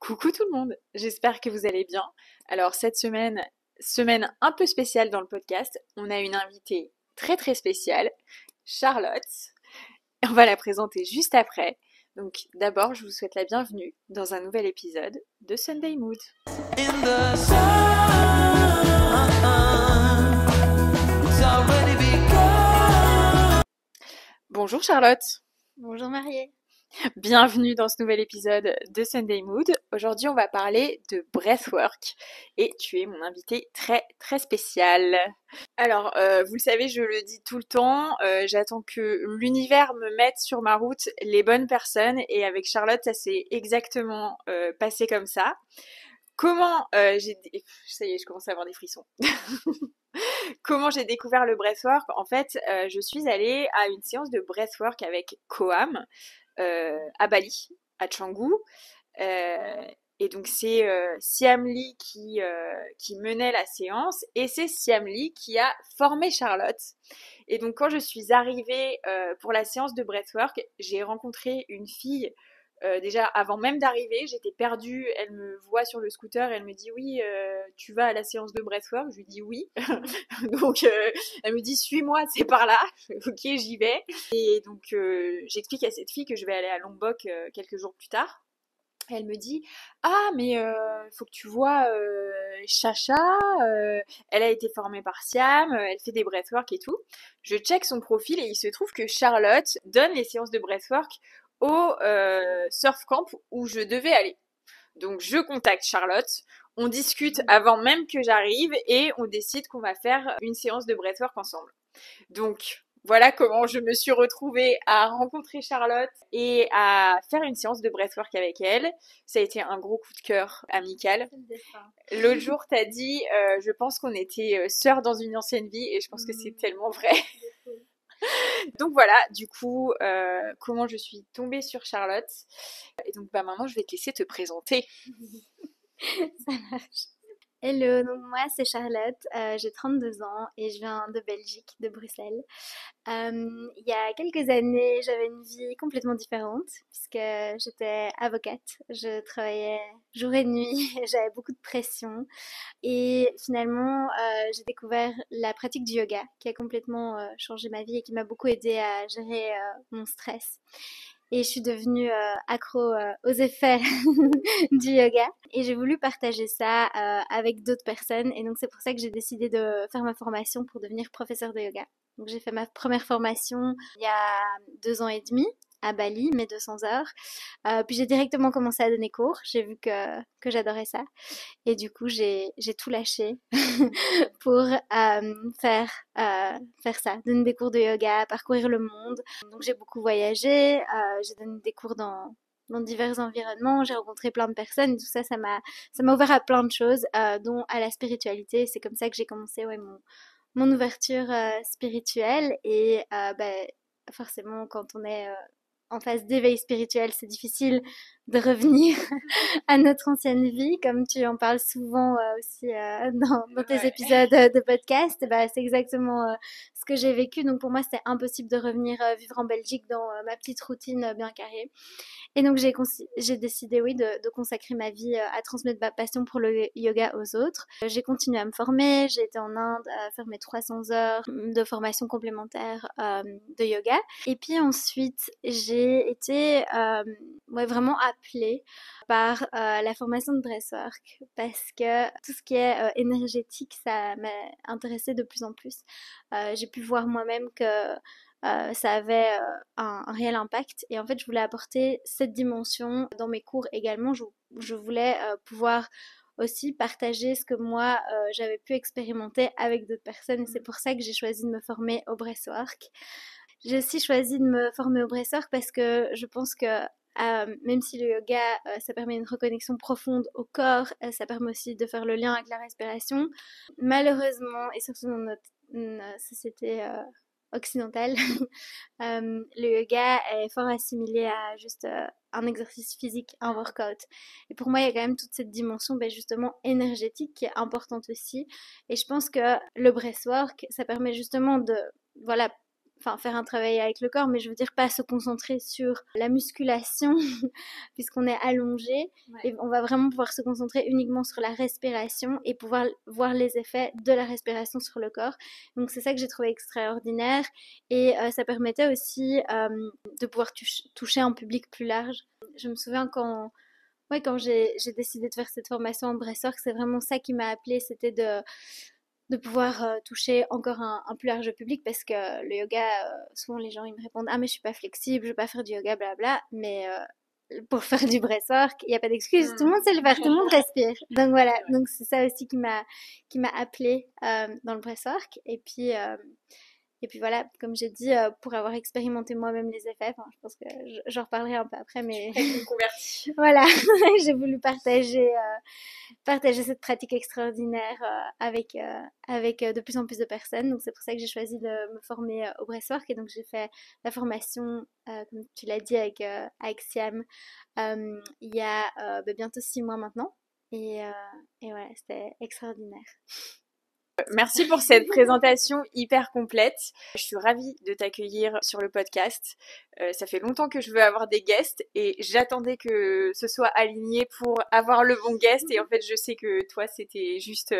Coucou tout le monde, j'espère que vous allez bien. Alors cette semaine un peu spéciale dans le podcast, on a une invitée très très spéciale, Charlotte. On va la présenter juste après. Donc d'abord, je vous souhaite la bienvenue dans un nouvel épisode de Sunday Mood. In the sun, it's already begun. Bonjour Charlotte. Bonjour Mariée. Bienvenue dans ce nouvel épisode de Sunday Mood. Aujourd'hui, on va parler de breathwork et tu es mon invitée très très spéciale. Alors, vous le savez, je le dis tout le temps, j'attends que l'univers me mette sur ma route les bonnes personnes et avec Charlotte, ça s'est exactement passé comme ça. Ça y est, je commence à avoir des frissons. Comment j'ai découvert le breathwork? En fait, je suis allée à une séance de breathwork avec Coam à Bali, à Canggu. Et donc c'est Siam Lee qui menait la séance et c'est Siam Lee qui a formé Charlotte. Et donc quand je suis arrivée pour la séance de breathwork, j'ai rencontré une fille. Déjà avant même d'arriver, j'étais perdue. Elle me voit sur le scooter, elle me dit oui, tu vas à la séance de breathwork. Je lui dis oui. Donc elle me dit suis-moi, c'est par là. Ok, j'y vais. Et donc j'explique à cette fille que je vais aller à Lombok quelques jours plus tard. Elle me dit ah mais faut que tu vois Chacha, elle a été formée par Siam, elle fait des breathwork et tout. Je check son profil et il se trouve que Charlotte donne les séances de breathwork au surf camp où je devais aller. Donc je contacte Charlotte, on discute avant même que j'arrive et on décide qu'on va faire une séance de breathwork ensemble. Donc voilà comment je me suis retrouvée à rencontrer Charlotte et à faire une séance de breathwork avec elle. Ça a été un gros coup de cœur amical. L'autre jour, t'as dit, je pense qu'on était sœurs dans une ancienne vie et je pense que c'est tellement vrai. Donc voilà, du coup, comment je suis tombée sur Charlotte. Et donc maintenant, je vais te laisser te présenter. Ça marche. Hello, donc moi c'est Charlotte, j'ai 32 ans et je viens de Belgique, de Bruxelles. Il y a quelques années, j'avais une vie complètement différente puisque j'étais avocate, je travaillais jour et nuit, j'avais beaucoup de pression et finalement j'ai découvert la pratique du yoga qui a complètement changé ma vie et qui m'a beaucoup aidée à gérer mon stress. Et je suis devenue accro aux effets du yoga. Et j'ai voulu partager ça avec d'autres personnes. Et donc c'est pour ça que j'ai décidé de faire ma formation pour devenir professeur de yoga. Donc j'ai fait ma première formation il y a 2 ans et demi à Bali, mes 200 heures. Puis j'ai directement commencé à donner cours. J'ai vu que j'adorais ça. Et du coup, j'ai tout lâché pour faire ça, donner des cours de yoga, parcourir le monde. Donc j'ai beaucoup voyagé, j'ai donné des cours dans divers environnements, j'ai rencontré plein de personnes, et tout ça, ça m'a ouvert à plein de choses, dont à la spiritualité. C'est comme ça que j'ai commencé, ouais, mon ouverture spirituelle. Et forcément, quand on est en phase d'éveil spirituel, c'est difficile de revenir à notre ancienne vie, comme tu en parles souvent aussi dans tes épisodes de podcast. Bah, c'est exactement ce que j'ai vécu. Donc pour moi, c'était impossible de revenir vivre en Belgique dans ma petite routine bien carrée. Et donc j'ai décidé, oui, de consacrer ma vie à transmettre ma passion pour le yoga aux autres. J'ai continué à me former, j'ai été en Inde à faire mes 300 heures de formation complémentaire de yoga. Et puis ensuite, j'ai été vraiment appelée par la formation de breathwork parce que tout ce qui est énergétique, ça m'a intéressée de plus en plus. J'ai pu voir moi-même que ça avait un réel impact et en fait je voulais apporter cette dimension dans mes cours également. Je voulais pouvoir aussi partager ce que moi j'avais pu expérimenter avec d'autres personnes et c'est pour ça que j'ai choisi de me former au breathwork. J'ai aussi choisi de me former au breathwork parce que je pense que même si le yoga, ça permet une reconnexion profonde au corps, ça permet aussi de faire le lien avec la respiration. Malheureusement, et surtout dans notre société occidentale, le yoga est fort assimilé à juste un exercice physique, un workout. Et pour moi, il y a quand même toute cette dimension justement énergétique qui est importante aussi. Et je pense que le breathwork, ça permet justement de, voilà, enfin faire un travail avec le corps, mais je veux dire pas se concentrer sur la musculation puisqu'on est allongé, Ouais. et on va vraiment pouvoir se concentrer uniquement sur la respiration et pouvoir voir les effets de la respiration sur le corps. Donc c'est ça que j'ai trouvé extraordinaire, et ça permettait aussi de pouvoir toucher un public plus large. Je me souviens quand j'ai décidé de faire cette formation en breathwork, c'est vraiment ça qui m'a appelée, c'était de pouvoir toucher encore un plus large public, parce que le yoga, souvent les gens ils me répondent ah mais je suis pas flexible, je veux pas faire du yoga, blabla, mais pour faire du breathwork, il n'y a pas d'excuse, tout le monde sait le faire, tout le monde respire. Donc voilà, donc c'est ça aussi qui m'a appelée dans le breathwork. Et puis voilà, comme j'ai dit, pour avoir expérimenté moi-même les effets, enfin, je pense que j'en reparlerai un peu après, mais Converti. voilà, j'ai voulu partager cette pratique extraordinaire avec de plus en plus de personnes. Donc c'est pour ça que j'ai choisi de me former au breathwork, et donc j'ai fait la formation, comme tu l'as dit, avec Siam, il y a bientôt 6 mois maintenant. Et voilà, c'était extraordinaire. Merci pour cette présentation hyper complète. Je suis ravie de t'accueillir sur le podcast. Ça fait longtemps que je veux avoir des guests et j'attendais que ce soit aligné pour avoir le bon guest. Et en fait, je sais que toi, c'était juste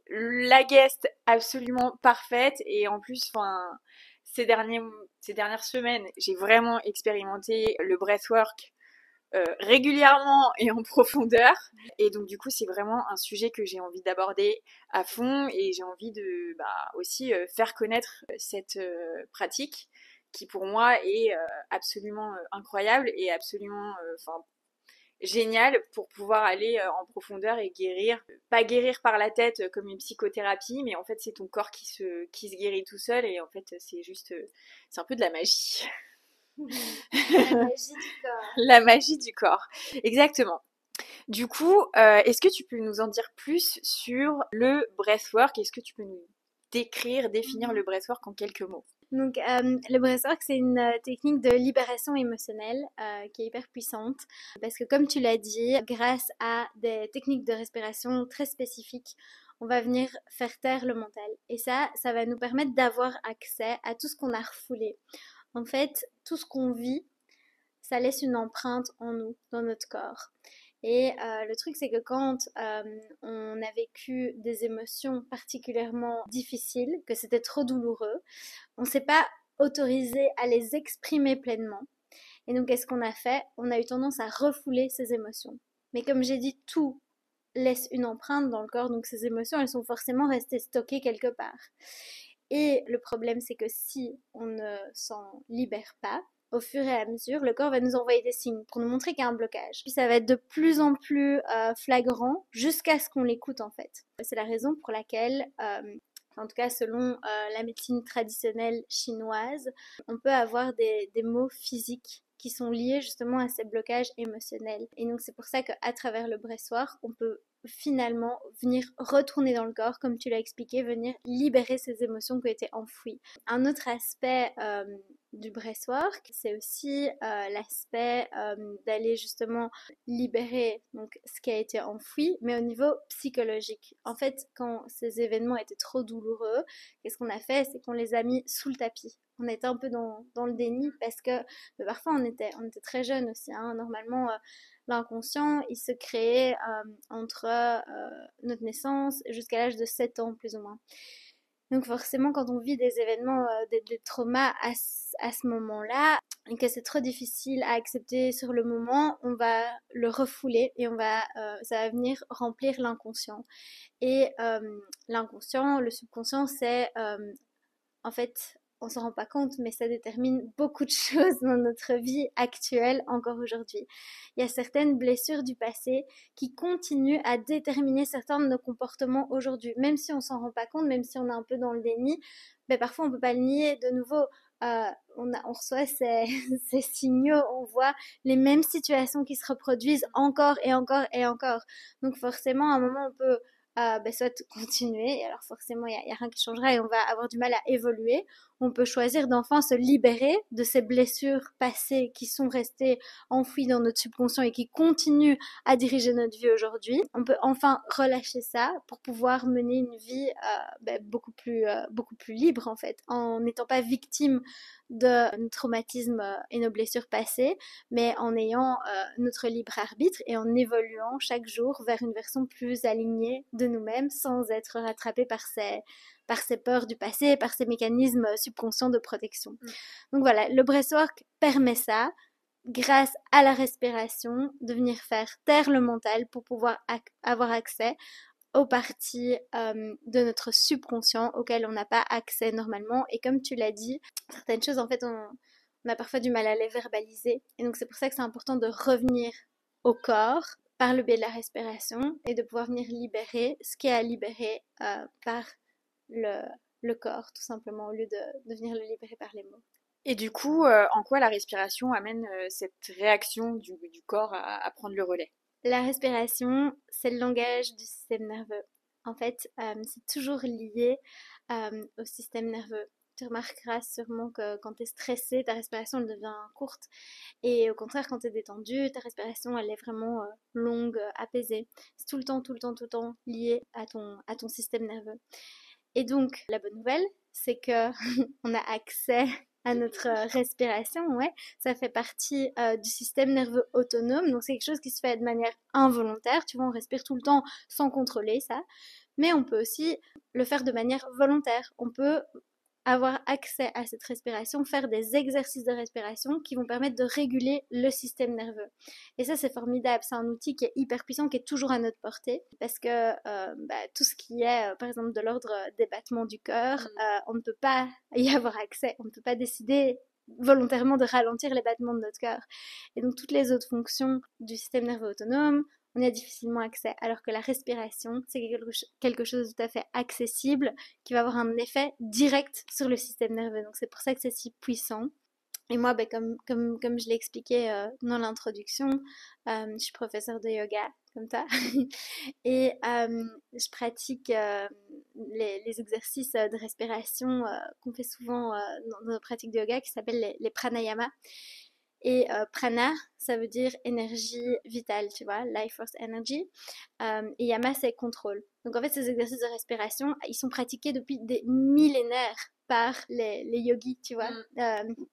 la guest absolument parfaite. Et en plus, enfin, ces dernières semaines, j'ai vraiment expérimenté le breathwork régulièrement et en profondeur. Et donc du coup, c'est vraiment un sujet que j'ai envie d'aborder à fond, et j'ai envie de aussi faire connaître cette pratique qui pour moi est absolument incroyable et absolument géniale pour pouvoir aller en profondeur et guérir. Pas guérir par la tête comme une psychothérapie, mais en fait c'est ton corps qui se guérit tout seul, et en fait c'est un peu de la magie. La magie du corps. La magie du corps, exactement. Du coup, est-ce que tu peux nous en dire plus sur le breathwork? Est-ce que tu peux nous définir le breathwork en quelques mots? Donc, le breathwork, c'est une technique de libération émotionnelle qui est hyper puissante, parce que comme tu l'as dit, grâce à des techniques de respiration très spécifiques, on va venir faire taire le mental. Et ça va nous permettre d'avoir accès à tout ce qu'on a refoulé. En fait, tout ce qu'on vit, ça laisse une empreinte en nous, dans notre corps. Et le truc, c'est que quand on a vécu des émotions particulièrement difficiles, que c'était trop douloureux, on ne s'est pas autorisé à les exprimer pleinement. Et donc, qu'est-ce qu'on a fait? On a eu tendance à refouler ces émotions. Mais comme j'ai dit, tout laisse une empreinte dans le corps, donc ces émotions, elles sont forcément restées stockées quelque part. Et le problème, c'est que si on ne s'en libère pas, au fur et à mesure, le corps va nous envoyer des signes pour nous montrer qu'il y a un blocage. Puis ça va être de plus en plus flagrant jusqu'à ce qu'on l'écoute en fait. C'est la raison pour laquelle, en tout cas selon la médecine traditionnelle chinoise, on peut avoir des maux physiques qui sont liés justement à ces blocages émotionnels. Et donc c'est pour ça qu'à travers le breathwork, on peut finalement venir retourner dans le corps, comme tu l'as expliqué, venir libérer ces émotions qui ont été enfouies. Un autre aspect du breathwork, c'est aussi l'aspect d'aller justement libérer donc ce qui a été enfoui, mais au niveau psychologique. En fait, quand ces événements étaient trop douloureux, qu'est-ce qu'on a fait? C'est qu'on les a mis sous le tapis. On était un peu dans le déni, parce que parfois on était très jeunes aussi, hein. Normalement, l'inconscient, il se créait entre notre naissance jusqu'à l'âge de 7 ans, plus ou moins. Donc forcément, quand on vit des événements, des traumas à ce moment-là, et que c'est trop difficile à accepter sur le moment, on va le refouler, et ça va venir remplir l'inconscient. Et l'inconscient, le subconscient, c'est en fait, on s'en rend pas compte, mais ça détermine beaucoup de choses dans notre vie actuelle encore aujourd'hui. Il y a certaines blessures du passé qui continuent à déterminer certains de nos comportements aujourd'hui. Même si on s'en rend pas compte, même si on est un peu dans le déni, mais parfois on peut pas le nier. De nouveau, on reçoit ces signaux, on voit les mêmes situations qui se reproduisent encore et encore et encore. Donc forcément, à un moment, on peut soit continuer, et alors forcément y a rien qui changera et on va avoir du mal à évoluer. On peut choisir d'enfin se libérer de ces blessures passées qui sont restées enfouies dans notre subconscient et qui continuent à diriger notre vie aujourd'hui. On peut enfin relâcher ça pour pouvoir mener une vie beaucoup plus libre en fait, en n'étant pas victime de nos traumatismes et nos blessures passées, mais en ayant notre libre arbitre et en évoluant chaque jour vers une version plus alignée de nous-mêmes sans être rattrapé par ces peurs du passé, par ces mécanismes subconscients de protection. Donc voilà, le breathwork permet ça, grâce à la respiration, de venir faire taire le mental pour pouvoir avoir accès aux parties de notre subconscient auxquelles on n'a pas accès normalement. Et comme tu l'as dit, certaines choses, en fait, on a parfois du mal à les verbaliser. Et donc, c'est pour ça que c'est important de revenir au corps par le biais de la respiration et de pouvoir venir libérer ce qui est à libérer par le corps, tout simplement, au lieu de venir le libérer par les mots. Et du coup, en quoi la respiration amène cette réaction du corps à prendre le relais? La respiration, c'est le langage du système nerveux. En fait, c'est toujours lié au système nerveux. Tu remarqueras sûrement que quand tu es stressé, ta respiration elle devient courte. Et au contraire, quand tu es détendu, ta respiration elle est vraiment longue, apaisée. C'est tout le temps, tout le temps, tout le temps lié à ton système nerveux. Et donc, la bonne nouvelle, c'est que on a accès à notre respiration, ouais. Ça fait partie du système nerveux autonome, donc c'est quelque chose qui se fait de manière involontaire. Tu vois, on respire tout le temps sans contrôler ça. Mais on peut aussi le faire de manière volontaire. On peut avoir accès à cette respiration, faire des exercices de respiration qui vont permettre de réguler le système nerveux. Et ça, c'est formidable. C'est un outil qui est hyper puissant, qui est toujours à notre portée, parce que tout ce qui est, par exemple, de l'ordre des battements du cœur, on ne peut pas y avoir accès. On ne peut pas décider volontairement de ralentir les battements de notre cœur. Et donc, toutes les autres fonctions du système nerveux autonome, on y a difficilement accès, alors que la respiration, c'est quelque chose de tout à fait accessible, qui va avoir un effet direct sur le système nerveux. Donc c'est pour ça que c'est si puissant. Et moi, comme je l'ai expliqué dans l'introduction, je suis professeure de yoga, comme ça, et je pratique les exercices de respiration qu'on fait souvent dans nos pratiques de yoga, qui s'appellent les pranayamas. Et prana, ça veut dire énergie vitale, tu vois, life force energy. Et yama, c'est contrôle. Donc en fait, ces exercices de respiration, ils sont pratiqués depuis des millénaires par les yogis, tu vois.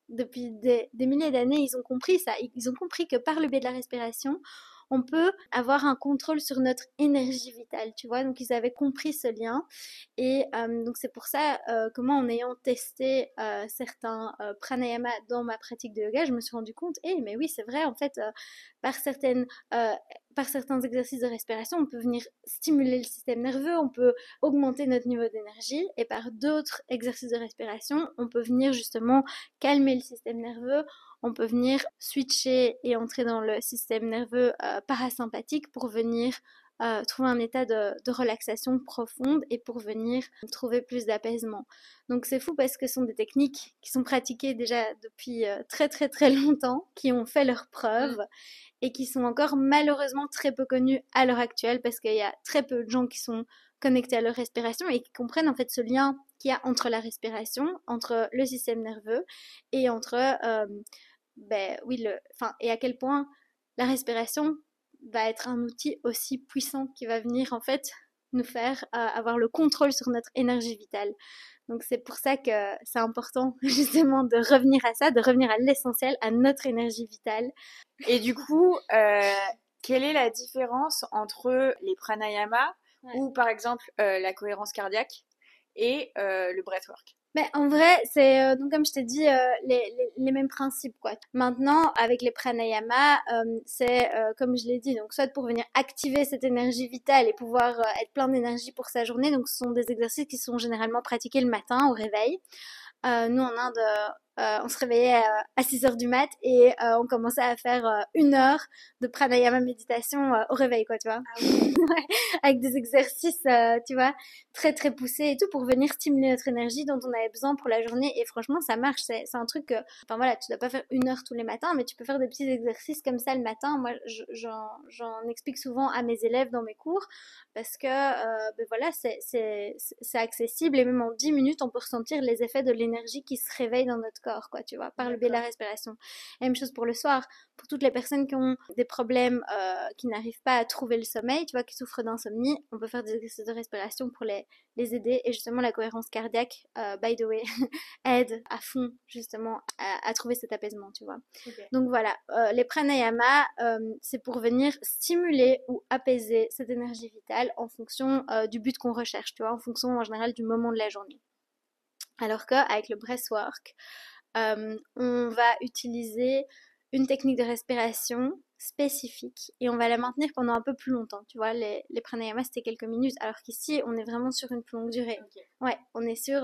Depuis des milliers d'années, ils ont compris ça. Ils ont compris que par le biais de la respiration, on peut avoir un contrôle sur notre énergie vitale, tu vois. Donc ils avaient compris ce lien. Et donc c'est pour ça que moi, en ayant testé certains pranayama dans ma pratique de yoga, je me suis rendu compte, mais oui, c'est vrai, en fait, par certains exercices de respiration, on peut venir stimuler le système nerveux, on peut augmenter notre niveau d'énergie, et par d'autres exercices de respiration, on peut venir justement calmer le système nerveux, on peut venir switcher et entrer dans le système nerveux parasympathique pour venir trouver un état de relaxation profonde et pour venir trouver plus d'apaisement. Donc c'est fou parce que ce sont des techniques qui sont pratiquées déjà depuis très très très longtemps, qui ont fait leurs preuves et qui sont encore malheureusement très peu connues à l'heure actuelle parce qu'il y a très peu de gens qui sont connectés à leur respiration et qui comprennent en fait ce lien qu'il y a entre la respiration, entre le système nerveux et entre et à quel point la respiration va être un outil aussi puissant qui va venir en fait nous faire avoir le contrôle sur notre énergie vitale. Donc c'est pour ça que c'est important justement de revenir à ça, de revenir à l'essentiel, à notre énergie vitale. Et du coup, quelle est la différence entre les pranayamas ou par exemple la cohérence cardiaque et le breathwork? Mais en vrai, c'est donc comme je t'ai dit les mêmes principes quoi. Maintenant, avec les pranayamas, c'est comme je l'ai dit, donc soit pour venir activer cette énergie vitale et pouvoir être plein d'énergie pour sa journée. Donc ce sont des exercices qui sont généralement pratiqués le matin au réveil. Nous en Inde, on se réveillait à 6 heures du mat et on commençait à faire 1 heure de pranayama méditation au réveil, quoi, tu vois. Ah oui. Ouais, avec des exercices, tu vois, très très poussés et tout pour venir stimuler notre énergie dont on avait besoin pour la journée. Et franchement, ça marche. C'est un truc que, enfin voilà, tu dois pas faire 1 heure tous les matins, mais tu peux faire des petits exercices comme ça le matin. Moi, j'en explique souvent à mes élèves dans mes cours parce que, ben voilà, c'est accessible et même en 10 minutes, on peut ressentir les effets de l'énergie qui se réveille dans notre corps, quoi, tu vois, par le biais de la respiration. Et même chose pour le soir. Pour toutes les personnes qui ont des problèmes, qui n'arrivent pas à trouver le sommeil, tu vois, qui souffrent d'insomnie, on peut faire des exercices de respiration pour les aider. Et justement, la cohérence cardiaque, by the way, aide à fond, justement, à trouver cet apaisement, tu vois. Okay. Donc voilà, les pranayama, c'est pour venir stimuler ou apaiser cette énergie vitale en fonction du but qu'on recherche, tu vois, en fonction en général du moment de la journée. Alors qu'avec le breathwork, on va utiliser une technique de respiration spécifique et on va la maintenir pendant un peu plus longtemps. Tu vois, les pranayamas c'était quelques minutes, alors qu'ici on est vraiment sur une plus longue durée. Okay. Ouais, on est sur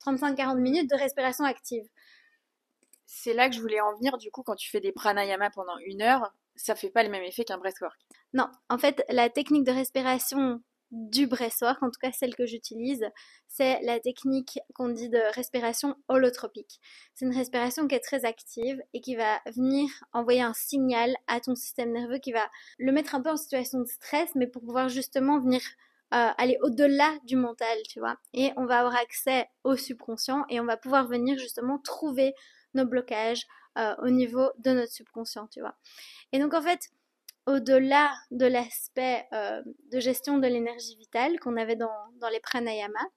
35-40 minutes de respiration active. C'est là que je voulais en venir, du coup, quand tu fais des pranayamas pendant 1 heure, ça fait pas le même effet qu'un breathwork. Non, en fait, la technique de respiration du breathwork, en tout cas celle que j'utilise, c'est la technique qu'on dit de respiration holotropique. C'est une respiration qui est très active et qui va venir envoyer un signal à ton système nerveux qui va le mettre un peu en situation de stress, mais pour pouvoir justement venir aller au-delà du mental, tu vois. Et on va avoir accès au subconscient et on va pouvoir venir justement trouver nos blocages au niveau de notre subconscient, tu vois. Et donc en fait, au-delà de l'aspect de gestion de l'énergie vitale qu'on avait dans les pranayamas,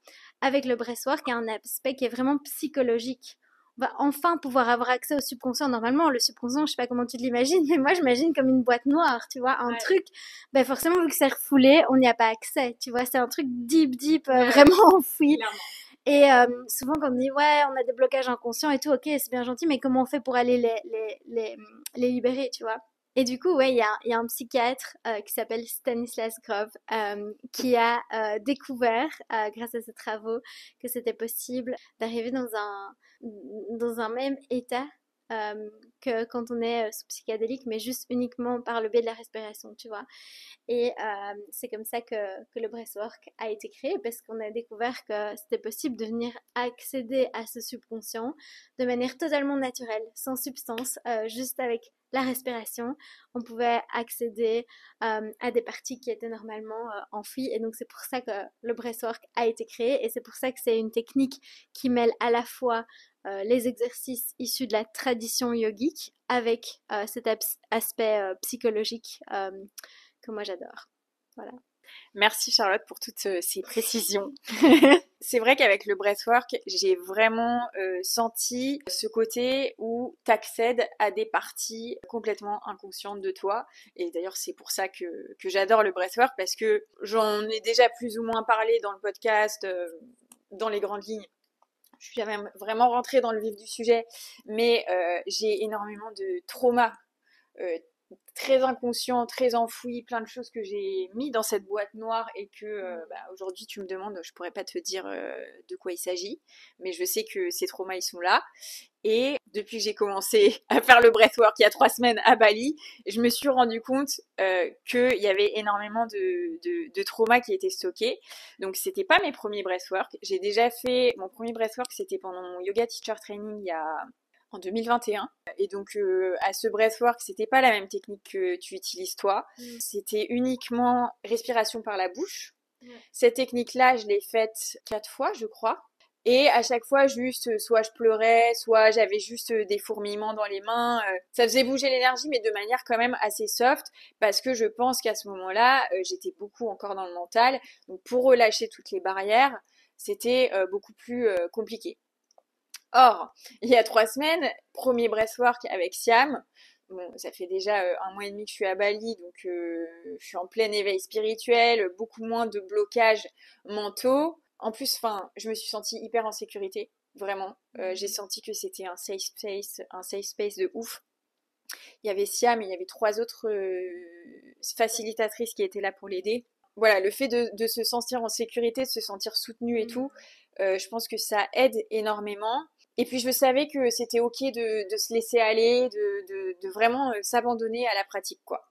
avec le breathwork, il y a un aspect qui est vraiment psychologique. On va enfin pouvoir avoir accès au subconscient. Normalement, le subconscient, je sais pas comment tu l'imagines, mais moi, j'imagine comme une boîte noire, tu vois, un truc, ben forcément, vu que c'est refoulé, on n'y a pas accès, tu vois, c'est un truc deep, vraiment enfoui. Et souvent, quand on dit, ouais, on a des blocages inconscients et tout, ok, c'est bien gentil, mais comment on fait pour aller les libérer, tu vois? Et du coup, ouais, il y a un psychiatre qui s'appelle Stanislas Grof qui a découvert, grâce à ses travaux, que c'était possible d'arriver dans un même état que quand on est sous psychédélique, mais juste uniquement par le biais de la respiration, tu vois. Et c'est comme ça que le breathwork a été créé, parce qu'on a découvert que c'était possible de venir accéder à ce subconscient de manière totalement naturelle, sans substance, juste avec la respiration. On pouvait accéder à des parties qui étaient normalement enfouies. Et donc c'est pour ça que le breathwork a été créé, et c'est pour ça que c'est une technique qui mêle à la fois les exercices issus de la tradition yogique avec cet aspect psychologique que moi j'adore. Voilà. Merci Charlotte pour toutes ces précisions. C'est vrai qu'avec le breathwork, j'ai vraiment senti ce côté où tu accèdes à des parties complètement inconscientes de toi. Et d'ailleurs, c'est pour ça que j'adore le breathwork, parce que j'en ai déjà plus ou moins parlé dans le podcast, dans les grandes lignes. Je suis jamais vraiment rentrée dans le vif du sujet, mais j'ai énormément de traumas très inconscients, très enfouis, plein de choses que j'ai mis dans cette boîte noire et que aujourd'hui tu me demandes, je pourrais pas te dire de quoi il s'agit, mais je sais que ces traumas ils sont là. Et depuis que j'ai commencé à faire le breathwork il y a 3 semaines à Bali, je me suis rendu compte qu'il y avait énormément de traumas qui étaient stockés. Donc c'était pas mes premiers breathwork. J'ai déjà fait mon premier breathwork, c'était pendant mon yoga teacher training en 2021. Et donc à ce breathwork, c'était pas la même technique que tu utilises toi. C'était uniquement respiration par la bouche. Cette technique-là, je l'ai faite 4 fois, je crois. Et à chaque fois, juste, soit je pleurais, soit j'avais juste des fourmillements dans les mains. Ça faisait bouger l'énergie, mais de manière quand même assez soft, parce que je pense qu'à ce moment-là, j'étais beaucoup encore dans le mental. Donc pour relâcher toutes les barrières, c'était beaucoup plus compliqué. Or, il y a 3 semaines, premier breathwork avec Siam. Bon, ça fait déjà 1 mois et demi que je suis à Bali, donc je suis en plein éveil spirituel, beaucoup moins de blocages mentaux. En plus, enfin, je me suis sentie hyper en sécurité, vraiment. J'ai senti que c'était un safe space de ouf. Il y avait Siam et il y avait 3 autres facilitatrices qui étaient là pour l'aider. Voilà, le fait de se sentir en sécurité, de se sentir soutenu et tout, je pense que ça aide énormément. Et puis je savais que c'était ok de se laisser aller, de vraiment s'abandonner à la pratique, quoi.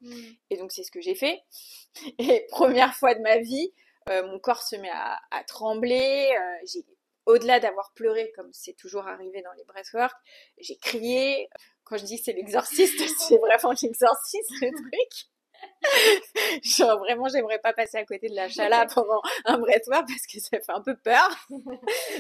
Et donc c'est ce que j'ai fait. Et première fois de ma vie, mon corps se met à trembler. Au-delà d'avoir pleuré, comme c'est toujours arrivé dans les breathwork, j'ai crié. Quand je dis que c'est l'exorciste, c'est vraiment l'exorciste, le truc. Genre vraiment, j'aimerais pas passer à côté de la chala pendant un breathwork parce que ça fait un peu peur.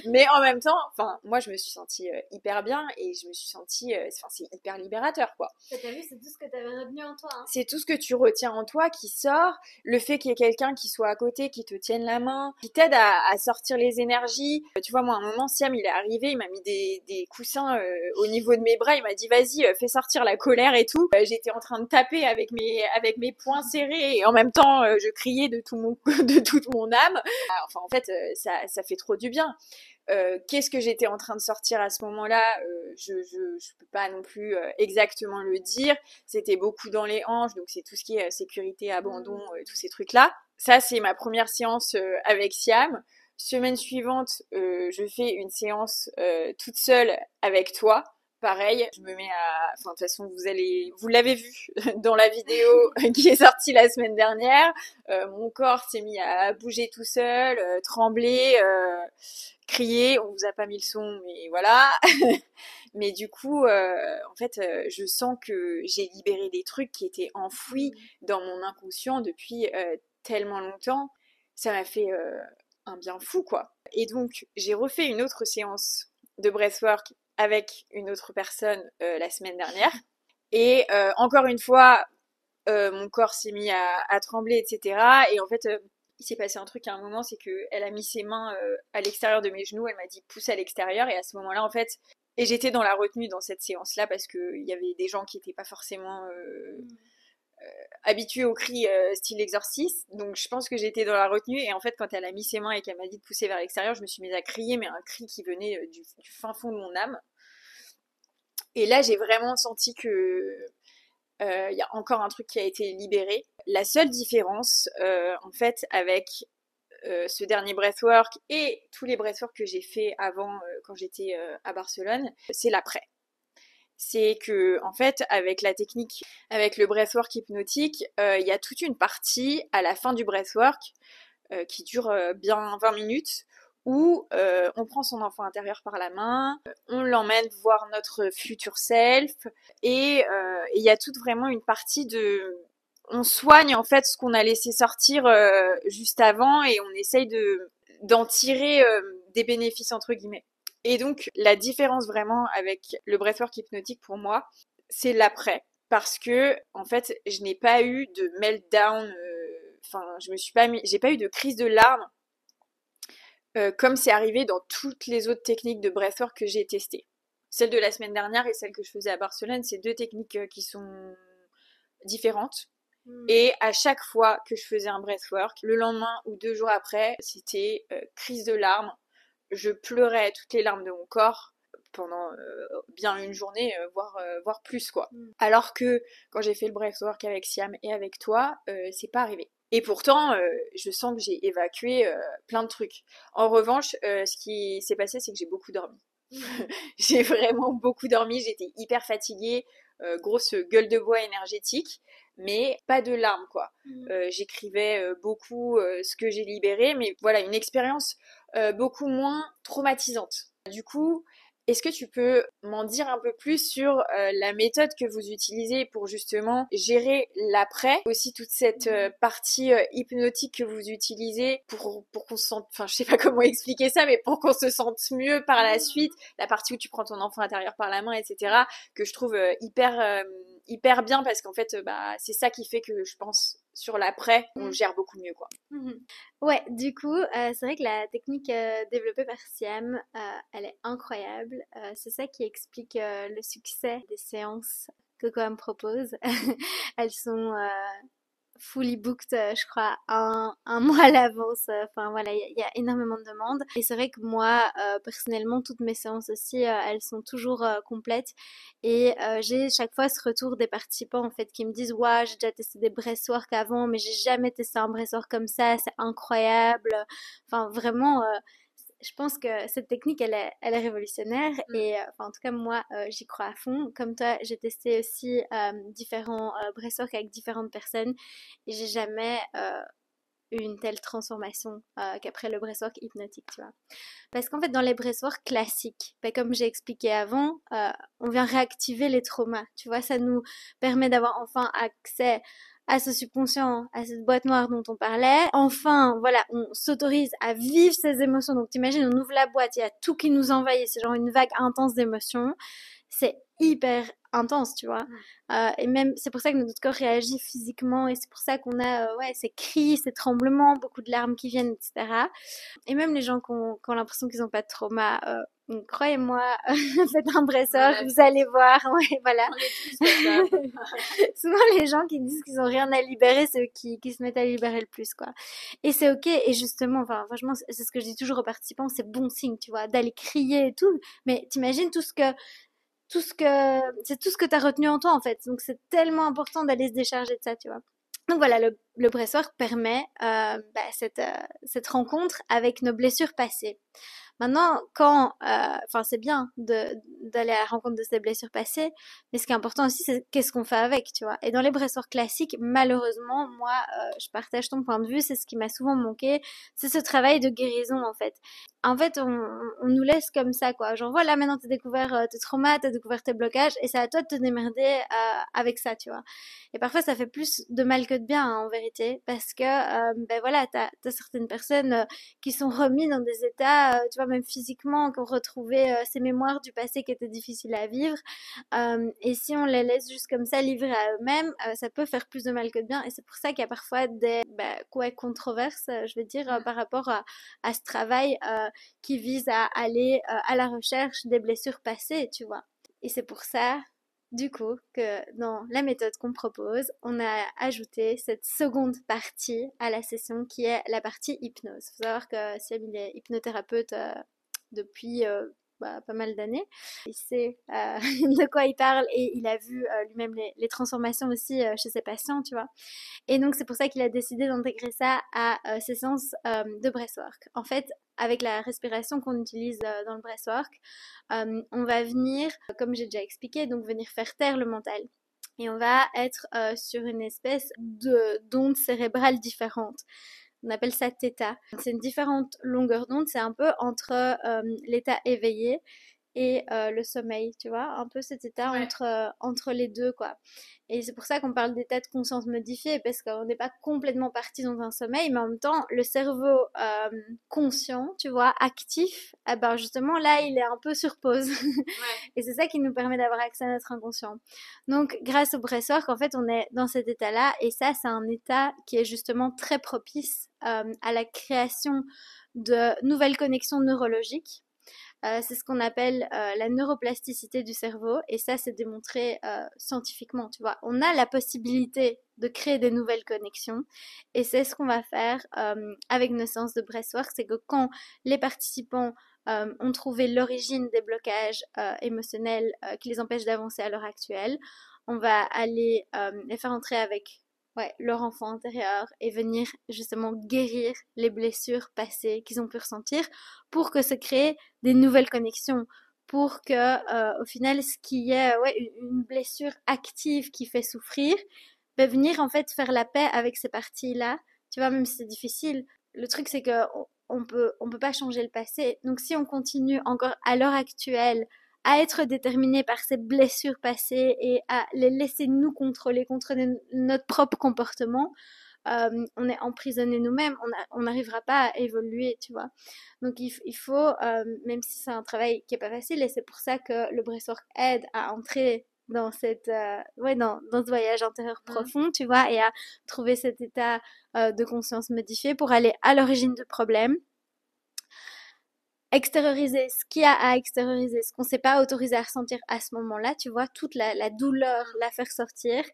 Mais en même temps, enfin, moi je me suis sentie hyper bien et je me suis sentie, enfin, c'est hyper libérateur, quoi. T'as vu, c'est tout ce que t'avais retenu en toi. Hein. C'est tout ce que tu retiens en toi qui sort, le fait qu'il y ait quelqu'un qui soit à côté, qui te tienne la main, qui t'aide à sortir les énergies. Tu vois, moi, à un moment, Siam, il est arrivé, il m'a mis des coussins au niveau de mes bras, il m'a dit, vas-y, fais sortir la colère et tout. J'étais en train de taper avec mes poings serrés et en même temps, je criais de de toute mon âme. Enfin, en fait, ça fait trop du bien. Qu'est-ce que j'étais en train de sortir à ce moment-là, je peux pas non plus exactement le dire. C'était beaucoup dans les hanches, donc c'est tout ce qui est sécurité, abandon, tous ces trucs-là. Ça, c'est ma première séance avec Siam. Semaine suivante, je fais une séance toute seule avec toi. Pareil, je me mets à... Enfin, de toute façon, vous l'avez vu dans la vidéo qui est sortie la semaine dernière. Mon corps s'est mis à bouger tout seul, trembler, crier. On vous a pas mis le son, mais voilà. Mais du coup, en fait, je sens que j'ai libéré des trucs qui étaient enfouis dans mon inconscient depuis tellement longtemps. Ça m'a fait un bien fou, quoi. Et donc, j'ai refait une autre séance de breathwork avec une autre personne la semaine dernière. Et encore une fois, mon corps s'est mis à trembler, etc. Et en fait, il s'est passé un truc à un moment, c'est qu'elle a mis ses mains à l'extérieur de mes genoux, elle m'a dit pousse à l'extérieur. Et à ce moment-là, en fait, et j'étais dans la retenue dans cette séance-là parce qu'il y avait des gens qui n'étaient pas forcément habitués au cri style exorciste. Donc je pense que j'étais dans la retenue. Et en fait, quand elle a mis ses mains et qu'elle m'a dit de pousser vers l'extérieur, je me suis mise à crier, mais un cri qui venait du fin fond de mon âme. Et là, j'ai vraiment senti que y a encore un truc qui a été libéré. La seule différence, en fait, avec ce dernier breathwork et tous les breathworks que j'ai fait avant quand j'étais à Barcelone, c'est l'après. C'est que, en fait, avec la technique, avec le breathwork hypnotique, il y a toute une partie à la fin du breathwork qui dure bien 20 minutes où on prend son enfant intérieur par la main, on l'emmène voir notre futur self, et il y a toute vraiment une partie de... On soigne en fait ce qu'on a laissé sortir juste avant et on essaye d'en tirer des bénéfices entre guillemets. Et donc la différence vraiment avec le breathwork hypnotique pour moi, c'est l'après. Parce que en fait, je n'ai pas eu de meltdown, enfin, j'ai pas eu de crise de larmes comme c'est arrivé dans toutes les autres techniques de breathwork que j'ai testées. Celle de la semaine dernière et celle que je faisais à Barcelone, c'est deux techniques qui sont différentes. Et à chaque fois que je faisais un breathwork, le lendemain ou 2 jours après, c'était crise de larmes. Je pleurais toutes les larmes de mon corps pendant bien une journée, voire plus, quoi. Alors que quand j'ai fait le breathwork avec Siam et avec toi, c'est pas arrivé. Et pourtant, je sens que j'ai évacué plein de trucs. En revanche, ce qui s'est passé, c'est que j'ai beaucoup dormi. J'ai vraiment beaucoup dormi, j'étais hyper fatiguée, grosse gueule de bois énergétique, mais pas de larmes, quoi. J'écrivais beaucoup ce que j'ai libéré, mais voilà, une expérience beaucoup moins traumatisante. Du coup, est-ce que tu peux m'en dire un peu plus sur la méthode que vous utilisez pour justement gérer l'après, aussi toute cette partie hypnotique que vous utilisez pour qu'on se sente, enfin je sais pas comment expliquer ça, mais pour qu'on se sente mieux par la suite, la partie où tu prends ton enfant intérieur par la main, etc., que je trouve hyper bien parce qu'en fait, bah, c'est ça qui fait que je pense sur l'après, on gère beaucoup mieux, quoi. Ouais, du coup, c'est vrai que la technique développée par Siam, elle est incroyable. C'est ça qui explique le succès des séances que Coam propose. Elles sont fully booked, je crois, un mois à l'avance. Enfin voilà, il y a énormément de demandes. Et c'est vrai que moi, personnellement, toutes mes séances aussi, elles sont toujours complètes. Et j'ai chaque fois ce retour des participants en fait qui me disent ouais, j'ai déjà testé des breathwork avant, mais j'ai jamais testé un breathwork comme ça. C'est incroyable. Enfin vraiment. je pense que cette technique, elle est révolutionnaire et enfin, en tout cas moi j'y crois à fond. Comme toi, j'ai testé aussi différents breathwork avec différentes personnes et j'ai jamais eu une telle transformation qu'après le breathwork hypnotique, tu vois. Parce qu'en fait, dans les breathwork classiques, ben, comme j'ai expliqué avant, on vient réactiver les traumas, tu vois, ça nous permet d'avoir enfin accès à ce subconscient, à cette boîte noire dont on parlait. Enfin, voilà, on s'autorise à vivre ces émotions. Donc, t'imagines, on ouvre la boîte, il y a tout qui nous envahit, c'est genre une vague intense d'émotions. C'est hyper intense, tu vois. Et même, c'est pour ça que notre corps réagit physiquement et c'est pour ça qu'on a, ouais, ces cris, ces tremblements, beaucoup de larmes qui viennent, etc. Et même les gens qui ont l'impression qu'ils n'ont pas de trauma, croyez-moi, faites un breathwork, vous allez voir, ouais, voilà. On est tous comme ça. Souvent, les gens qui disent qu'ils n'ont rien à libérer, c'est eux qui se mettent à libérer le plus, quoi. Et c'est ok, et justement, enfin, franchement, c'est ce que je dis toujours aux participants, c'est bon signe, tu vois, d'aller crier et tout, mais t'imagines c'est tout ce que t'as retenu en toi, en fait. Donc, c'est tellement important d'aller se décharger de ça, tu vois. Donc voilà, le breathwork permet cette rencontre avec nos blessures passées. Maintenant, enfin c'est bien d'aller à la rencontre de ces blessures passées, mais ce qui est important aussi, c'est qu'est-ce qu'on fait avec, tu vois. Et dans les breathwork classiques, malheureusement, moi, je partage ton point de vue, c'est ce qui m'a souvent manqué, c'est ce travail de guérison en fait. En fait, on nous laisse comme ça, quoi. Genre voilà, maintenant t'as découvert tes traumas, t'as découvert tes blocages, et c'est à toi de te démerder avec ça, tu vois. Et parfois, ça fait plus de mal que de bien, hein, en vérité, parce que, ben voilà, t'as certaines personnes qui sont remis dans des états, tu vois, même physiquement, qui ont retrouvé ces mémoires du passé qui étaient difficiles à vivre. Et si on les laisse juste comme ça livrer à eux-mêmes, ça peut faire plus de mal que de bien. Et c'est pour ça qu'il y a parfois des controverses, je veux dire, par rapport à ce travail qui vise à aller à la recherche des blessures passées, tu vois. Et c'est pour ça du coup, que dans la méthode qu'on propose, on a ajouté cette seconde partie à la session qui est la partie hypnose. Il faut savoir que Siam, il est hypnothérapeute depuis pas mal d'années. Il sait de quoi il parle et il a vu lui-même les transformations aussi chez ses patients, tu vois. Et donc, c'est pour ça qu'il a décidé d'intégrer ça à ses séances de breathwork. En fait, avec la respiration qu'on utilise dans le breathwork, on va venir, comme j'ai déjà expliqué, donc venir faire taire le mental. Et on va être sur une espèce d'onde cérébrale différente. On appelle ça θ. C'est une différente longueur d'onde, c'est un peu entre l'état éveillé et le sommeil, tu vois, un peu cet état entre les deux, quoi. Et c'est pour ça qu'on parle d'état de conscience modifié, parce qu'on n'est pas complètement parti dans un sommeil, mais en même temps, le cerveau conscient, tu vois, actif, eh ben justement, là, il est un peu sur pause. Et c'est ça qui nous permet d'avoir accès à notre inconscient. Donc, grâce au breathwork, en fait, on est dans cet état-là, et ça, c'est un état qui est justement très propice à la création de nouvelles connexions neurologiques. C'est ce qu'on appelle la neuroplasticité du cerveau et ça c'est démontré scientifiquement, tu vois. On a la possibilité de créer des nouvelles connexions et c'est ce qu'on va faire avec nos séances de breathwork, c'est que quand les participants ont trouvé l'origine des blocages émotionnels qui les empêchent d'avancer à l'heure actuelle, on va aller les faire entrer avec leur enfant intérieur et venir justement guérir les blessures passées qu'ils ont pu ressentir pour que se crée des nouvelles connexions, pour que au final ce qui est une blessure active qui fait souffrir, peut venir en fait faire la paix avec ces parties-là. Tu vois, même si c'est difficile, le truc c'est que on peut pas changer le passé. Donc si on continue encore à l'heure actuelle à être déterminé par ces blessures passées et à les laisser nous contrôler notre propre comportement, on est emprisonné nous-mêmes, on n'arrivera pas à évoluer, tu vois. Donc il faut, même si c'est un travail qui est pas facile, et c'est pour ça que le breathwork aide à entrer dans dans ce voyage intérieur profond, tu vois, et à trouver cet état de conscience modifié pour aller à l'origine du problème, extérioriser ce qu'il y a à extérioriser, ce qu'on ne s'est pas autorisé à ressentir à ce moment-là, tu vois, toute la douleur, la faire sortir,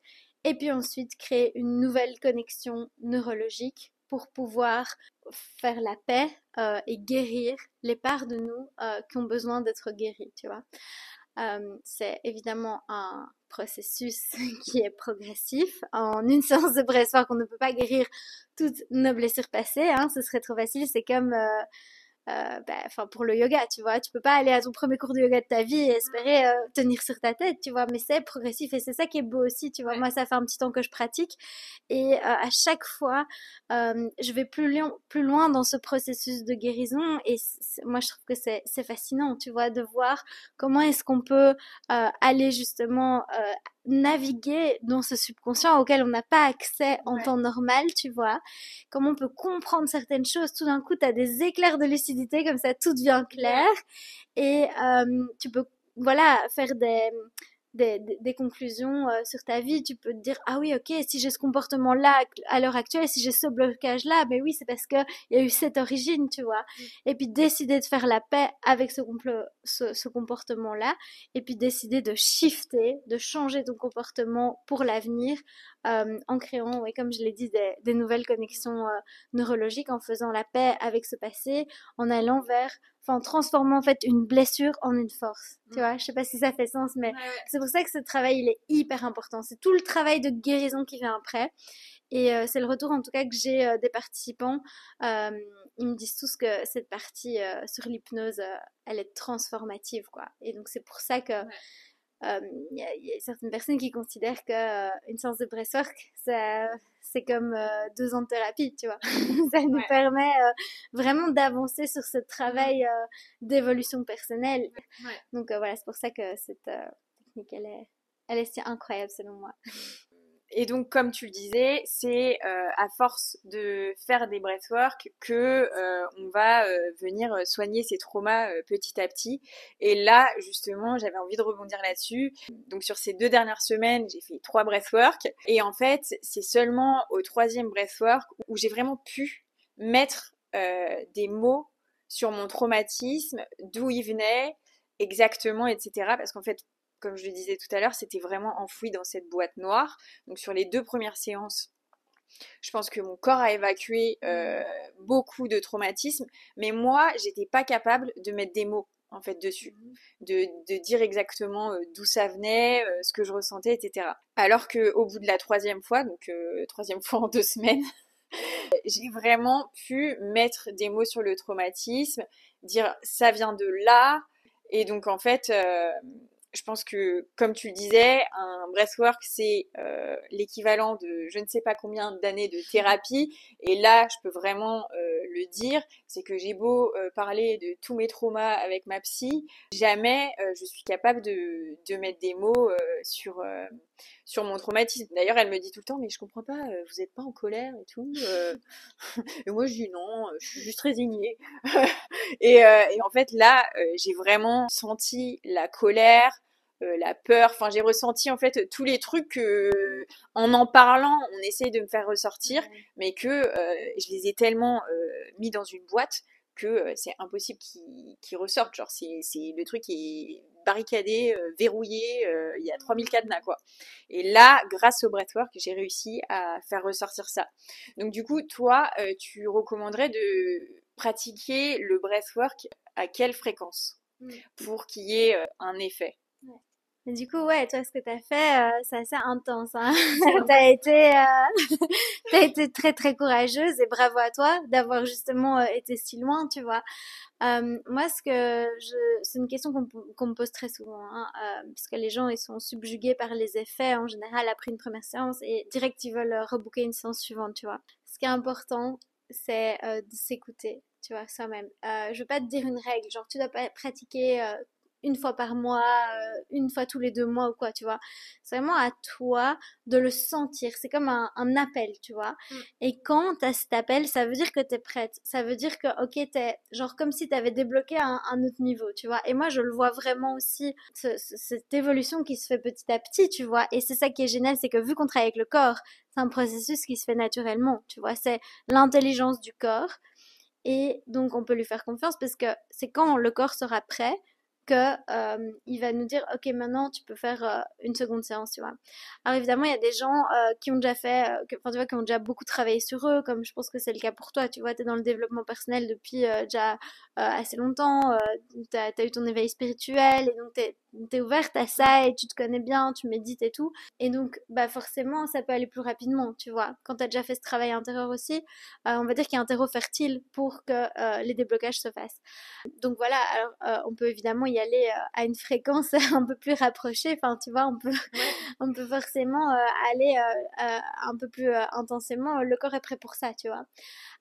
et puis ensuite créer une nouvelle connexion neurologique pour pouvoir faire la paix et guérir les parts de nous qui ont besoin d'être guéries, tu vois. C'est évidemment un processus qui est progressif. En une séance de breathwork, on ne peut pas guérir toutes nos blessures passées, hein, ce serait trop facile. C'est comme enfin pour le yoga, tu vois, tu peux pas aller à ton premier cours de yoga de ta vie et espérer tenir sur ta tête, tu vois, mais c'est progressif et c'est ça qui est beau aussi, tu vois. Ouais. Moi, ça fait un petit temps que je pratique et à chaque fois, je vais plus loin dans ce processus de guérison et moi, je trouve que c'est fascinant, tu vois, de voir comment est-ce qu'on peut aller justement naviguer dans ce subconscient auquel on n'a pas accès en Ouais. temps normal, tu vois. Comment on peut comprendre certaines choses. Tout d'un coup, tu as des éclairs de lucidité, comme ça, tout devient clair. Et tu peux, voilà, faire des conclusions sur ta vie. Tu peux te dire, ah oui, ok, si j'ai ce comportement-là à l'heure actuelle, si j'ai ce blocage-là, mais oui, c'est parce qu'il y a eu cette origine, tu vois. Et puis décider de faire la paix avec ce comportement-là, et puis décider de shifter, de changer ton comportement pour l'avenir, en créant, ouais, comme je l'ai dit, des nouvelles connexions neurologiques, en faisant la paix avec ce passé, en allant vers, enfin, en transformant en fait une blessure en une force. Tu vois, je sais pas si ça fait sens, mais Ouais. c'est pour ça que ce travail, il est hyper important. C'est tout le travail de guérison qui vient après. Et c'est le retour en tout cas que j'ai des participants. Euh, Ils me disent tous que cette partie sur l'hypnose, elle est transformative, quoi. Et donc c'est pour ça que y a certaines personnes qui considèrent que une séance de breathwork, c'est comme 2 ans de thérapie, tu vois. Ça nous Ouais. permet vraiment d'avancer sur ce travail d'évolution personnelle. Ouais. Donc voilà, c'est pour ça que cette technique, elle est si incroyable selon moi. Et donc, comme tu le disais, c'est à force de faire des breathwork que on va venir soigner ces traumas petit à petit. Et là, justement, j'avais envie de rebondir là-dessus. Donc, sur ces 2 dernières semaines, j'ai fait 3 breathwork. Et en fait, c'est seulement au 3e breathwork où j'ai vraiment pu mettre des mots sur mon traumatisme, d'où il venait exactement, etc. Parce qu'en fait, comme je le disais tout à l'heure, c'était vraiment enfoui dans cette boîte noire. Donc sur les 2 premières séances, je pense que mon corps a évacué beaucoup de traumatismes, mais moi, j'étais pas capable de mettre des mots en fait dessus, de dire exactement d'où ça venait, ce que je ressentais, etc. Alors que au bout de la 3e fois, donc 3e fois en 2 semaines, j'ai vraiment pu mettre des mots sur le traumatisme, dire ça vient de là, et donc en fait, je pense que, comme tu le disais, un breathwork, c'est l'équivalent de je ne sais pas combien d'années de thérapie. Et là, je peux vraiment le dire, c'est que j'ai beau parler de tous mes traumas avec ma psy, jamais je suis capable de mettre des mots sur mon traumatisme. D'ailleurs, elle me dit tout le temps, mais je comprends pas, vous n'êtes pas en colère et tout. Et moi, je dis non, je suis juste résignée. Et en fait, là, j'ai vraiment senti la colère, la peur. Enfin, j'ai ressenti en fait tous les trucs que, en parlant, on essaye de me faire ressortir, mais que je les ai tellement mis dans une boîte que c'est impossible qu'ils ressortent. Genre, c'est le truc qui est barricadé, verrouillé, il y a 3000 cadenas, quoi. Et là, grâce au breathwork, j'ai réussi à faire ressortir ça. Donc du coup, toi, tu recommanderais de pratiquer le breathwork à quelle fréquence pour qu'il y ait un effet? Et du coup, ouais, toi, ce que t'as fait, c'est assez intense, hein. T'as été, t'as été très très courageuse et bravo à toi d'avoir justement été si loin, tu vois. Moi, c'est une question qu'on me pose très souvent, hein, parce que les gens ils sont subjugués par les effets en général après une première séance et direct ils veulent rebooker une séance suivante, tu vois. Ce qui est important, c'est de s'écouter, tu vois, soi-même. Je veux pas te dire une règle, genre tu dois pas pratiquer 1 fois par mois, 1 fois tous les 2 mois ou quoi, tu vois. C'est vraiment à toi de le sentir. C'est comme un appel, tu vois. Et quand t'as cet appel, ça veut dire que t'es prête. Ça veut dire que, ok, t'es genre comme si t'avais débloqué un autre niveau, tu vois. Et moi, je le vois vraiment aussi, cette évolution qui se fait petit à petit, tu vois. Et c'est ça qui est génial, c'est que vu qu'on travaille avec le corps, c'est un processus qui se fait naturellement, tu vois. C'est l'intelligence du corps. Et donc, on peut lui faire confiance parce que c'est quand le corps sera prêt que il va nous dire ok maintenant tu peux faire une seconde séance, tu vois. Alors évidemment il y a des gens qui ont déjà fait enfin tu vois qui ont déjà beaucoup travaillé sur eux, comme je pense que c'est le cas pour toi, tu vois, t'es dans le développement personnel depuis déjà assez longtemps, t'as eu ton éveil spirituel et donc t'es ouverte à ça et tu te connais bien, tu médites et tout. Et donc, bah forcément, ça peut aller plus rapidement, tu vois. Quand t'as déjà fait ce travail intérieur aussi, on va dire qu'il y a un terreau fertile pour que les déblocages se fassent. Donc voilà, alors on peut évidemment y aller à une fréquence un peu plus rapprochée. Enfin, tu vois, on peut forcément aller un peu plus intensément. Le corps est prêt pour ça, tu vois.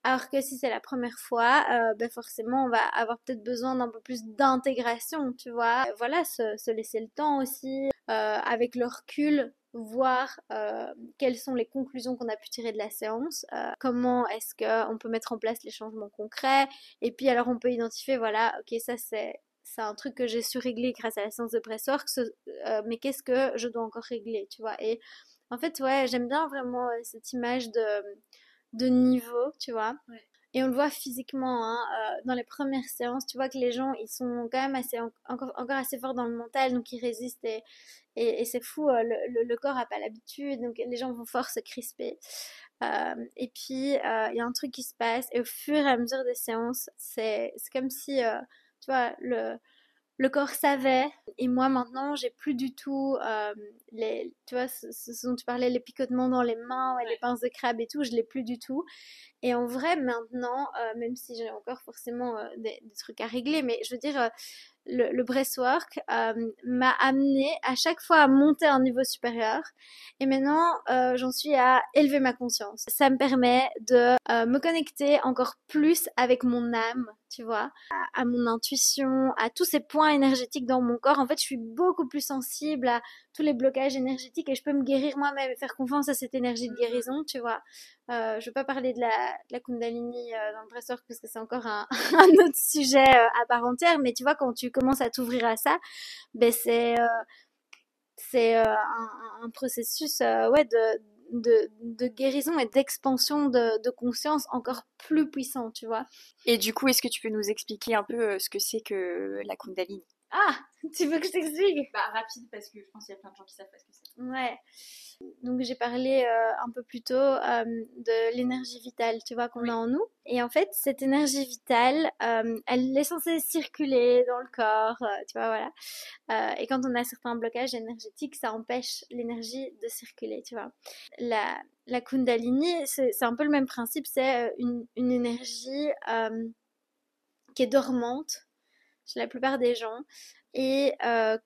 Alors que si c'est la première fois, ben forcément, on va avoir peut-être besoin d'un peu plus d'intégration, tu vois. Voilà, se laisser le temps aussi, avec le recul, voir quelles sont les conclusions qu'on a pu tirer de la séance, comment est-ce qu'on peut mettre en place les changements concrets, et puis alors on peut identifier, voilà, ok, ça c'est un truc que j'ai su régler grâce à la séance de breathwork, mais qu'est-ce que je dois encore régler, tu vois. Et en fait, ouais, j'aime bien vraiment cette image de niveau, tu vois. Ouais. Et on le voit physiquement, hein, dans les premières séances, tu vois que les gens, ils sont quand même encore assez forts dans le mental, donc ils résistent et c'est fou, le corps n'a pas l'habitude, donc les gens vont fort se crisper. Et puis, il y a un truc qui se passe, et au fur et à mesure des séances, c'est comme si, tu vois, le corps savait, et moi maintenant, j'ai plus du tout tu vois, ce dont tu parlais, les picotements dans les mains, ouais, les pinces de crabe et tout, je l'ai plus du tout. Et en vrai, maintenant, même si j'ai encore forcément des trucs à régler, mais je veux dire, le breathwork m'a amené à chaque fois à monter à un niveau supérieur. Et maintenant, j'en suis à élever ma conscience. Ça me permet de me connecter encore plus avec mon âme, tu vois, à mon intuition, à tous ces points énergétiques dans mon corps. En fait, je suis beaucoup plus sensible à tous les blocages énergétiques et je peux me guérir moi-même et faire confiance à cette énergie de guérison, tu vois. Je vais pas parler de la Kundalini dans le breathwork parce que c'est encore un autre sujet à part entière, mais tu vois, quand tu commences à t'ouvrir à ça, ben c'est un processus ouais, de guérison et d'expansion de conscience encore plus puissant, tu vois. Et du coup, est-ce que tu peux nous expliquer un peu ce que c'est que la Kundalini? Ah, tu veux que je t'explique? Bah, rapide, parce que je pense qu'il y a plein de gens qui savent pas ce que c'est. Ouais. Donc j'ai parlé un peu plus tôt de l'énergie vitale, tu vois, qu'on a en nous. Et en fait, cette énergie vitale, elle est censée circuler dans le corps, tu vois, voilà. Et quand on a certains blocages énergétiques, ça empêche l'énergie de circuler, tu vois. La Kundalini, c'est un peu le même principe, c'est une énergie qui est dormante chez la plupart des gens. Et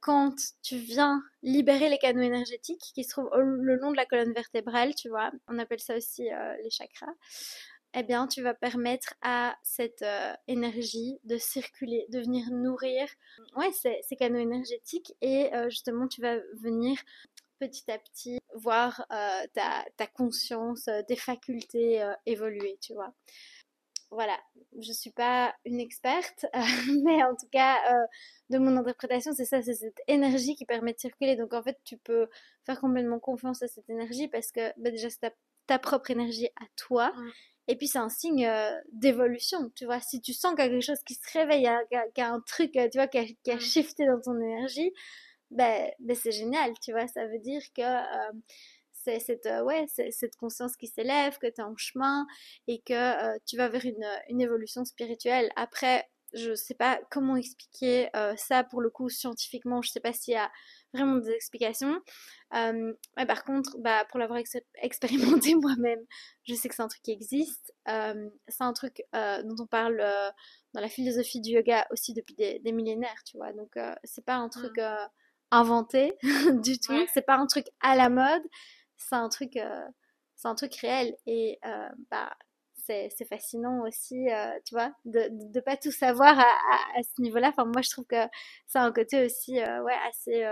quand tu viens libérer les canaux énergétiques qui se trouvent le long de la colonne vertébrale, tu vois, on appelle ça aussi les chakras, eh bien, tu vas permettre à cette énergie de circuler, de venir nourrir ouais, ces canaux énergétiques et justement, tu vas venir petit à petit voir ta conscience, tes facultés évoluer, tu vois. Voilà, je suis pas une experte, mais en tout cas, de mon interprétation, c'est ça, c'est cette énergie qui permet de circuler. Donc en fait, tu peux faire complètement confiance à cette énergie parce que bah, déjà, c'est ta propre énergie à toi. Et puis c'est un signe d'évolution, tu vois. Si tu sens qu'il y a quelque chose qui se réveille, qu'il y a un truc, tu vois, qui a shifté dans ton énergie, ben c'est génial, tu vois. Ça veut dire que c'est cette conscience qui s'élève, que tu es en chemin et que tu vas vers une évolution spirituelle. Après, je sais pas comment expliquer ça pour le coup scientifiquement, je sais pas s'il y a vraiment des explications. Ouais, par contre, bah, pour l'avoir expérimenté moi-même, je sais que c'est un truc qui existe. C'est un truc dont on parle dans la philosophie du yoga aussi depuis des millénaires, tu vois. Donc, c'est pas un truc inventé du tout. Ouais. C'est pas un truc à la mode. C'est un truc, c'est un truc réel. Et bah, c'est fascinant aussi, tu vois, de pas tout savoir à ce niveau-là. Enfin, moi, je trouve que c'est un côté aussi, ouais, assez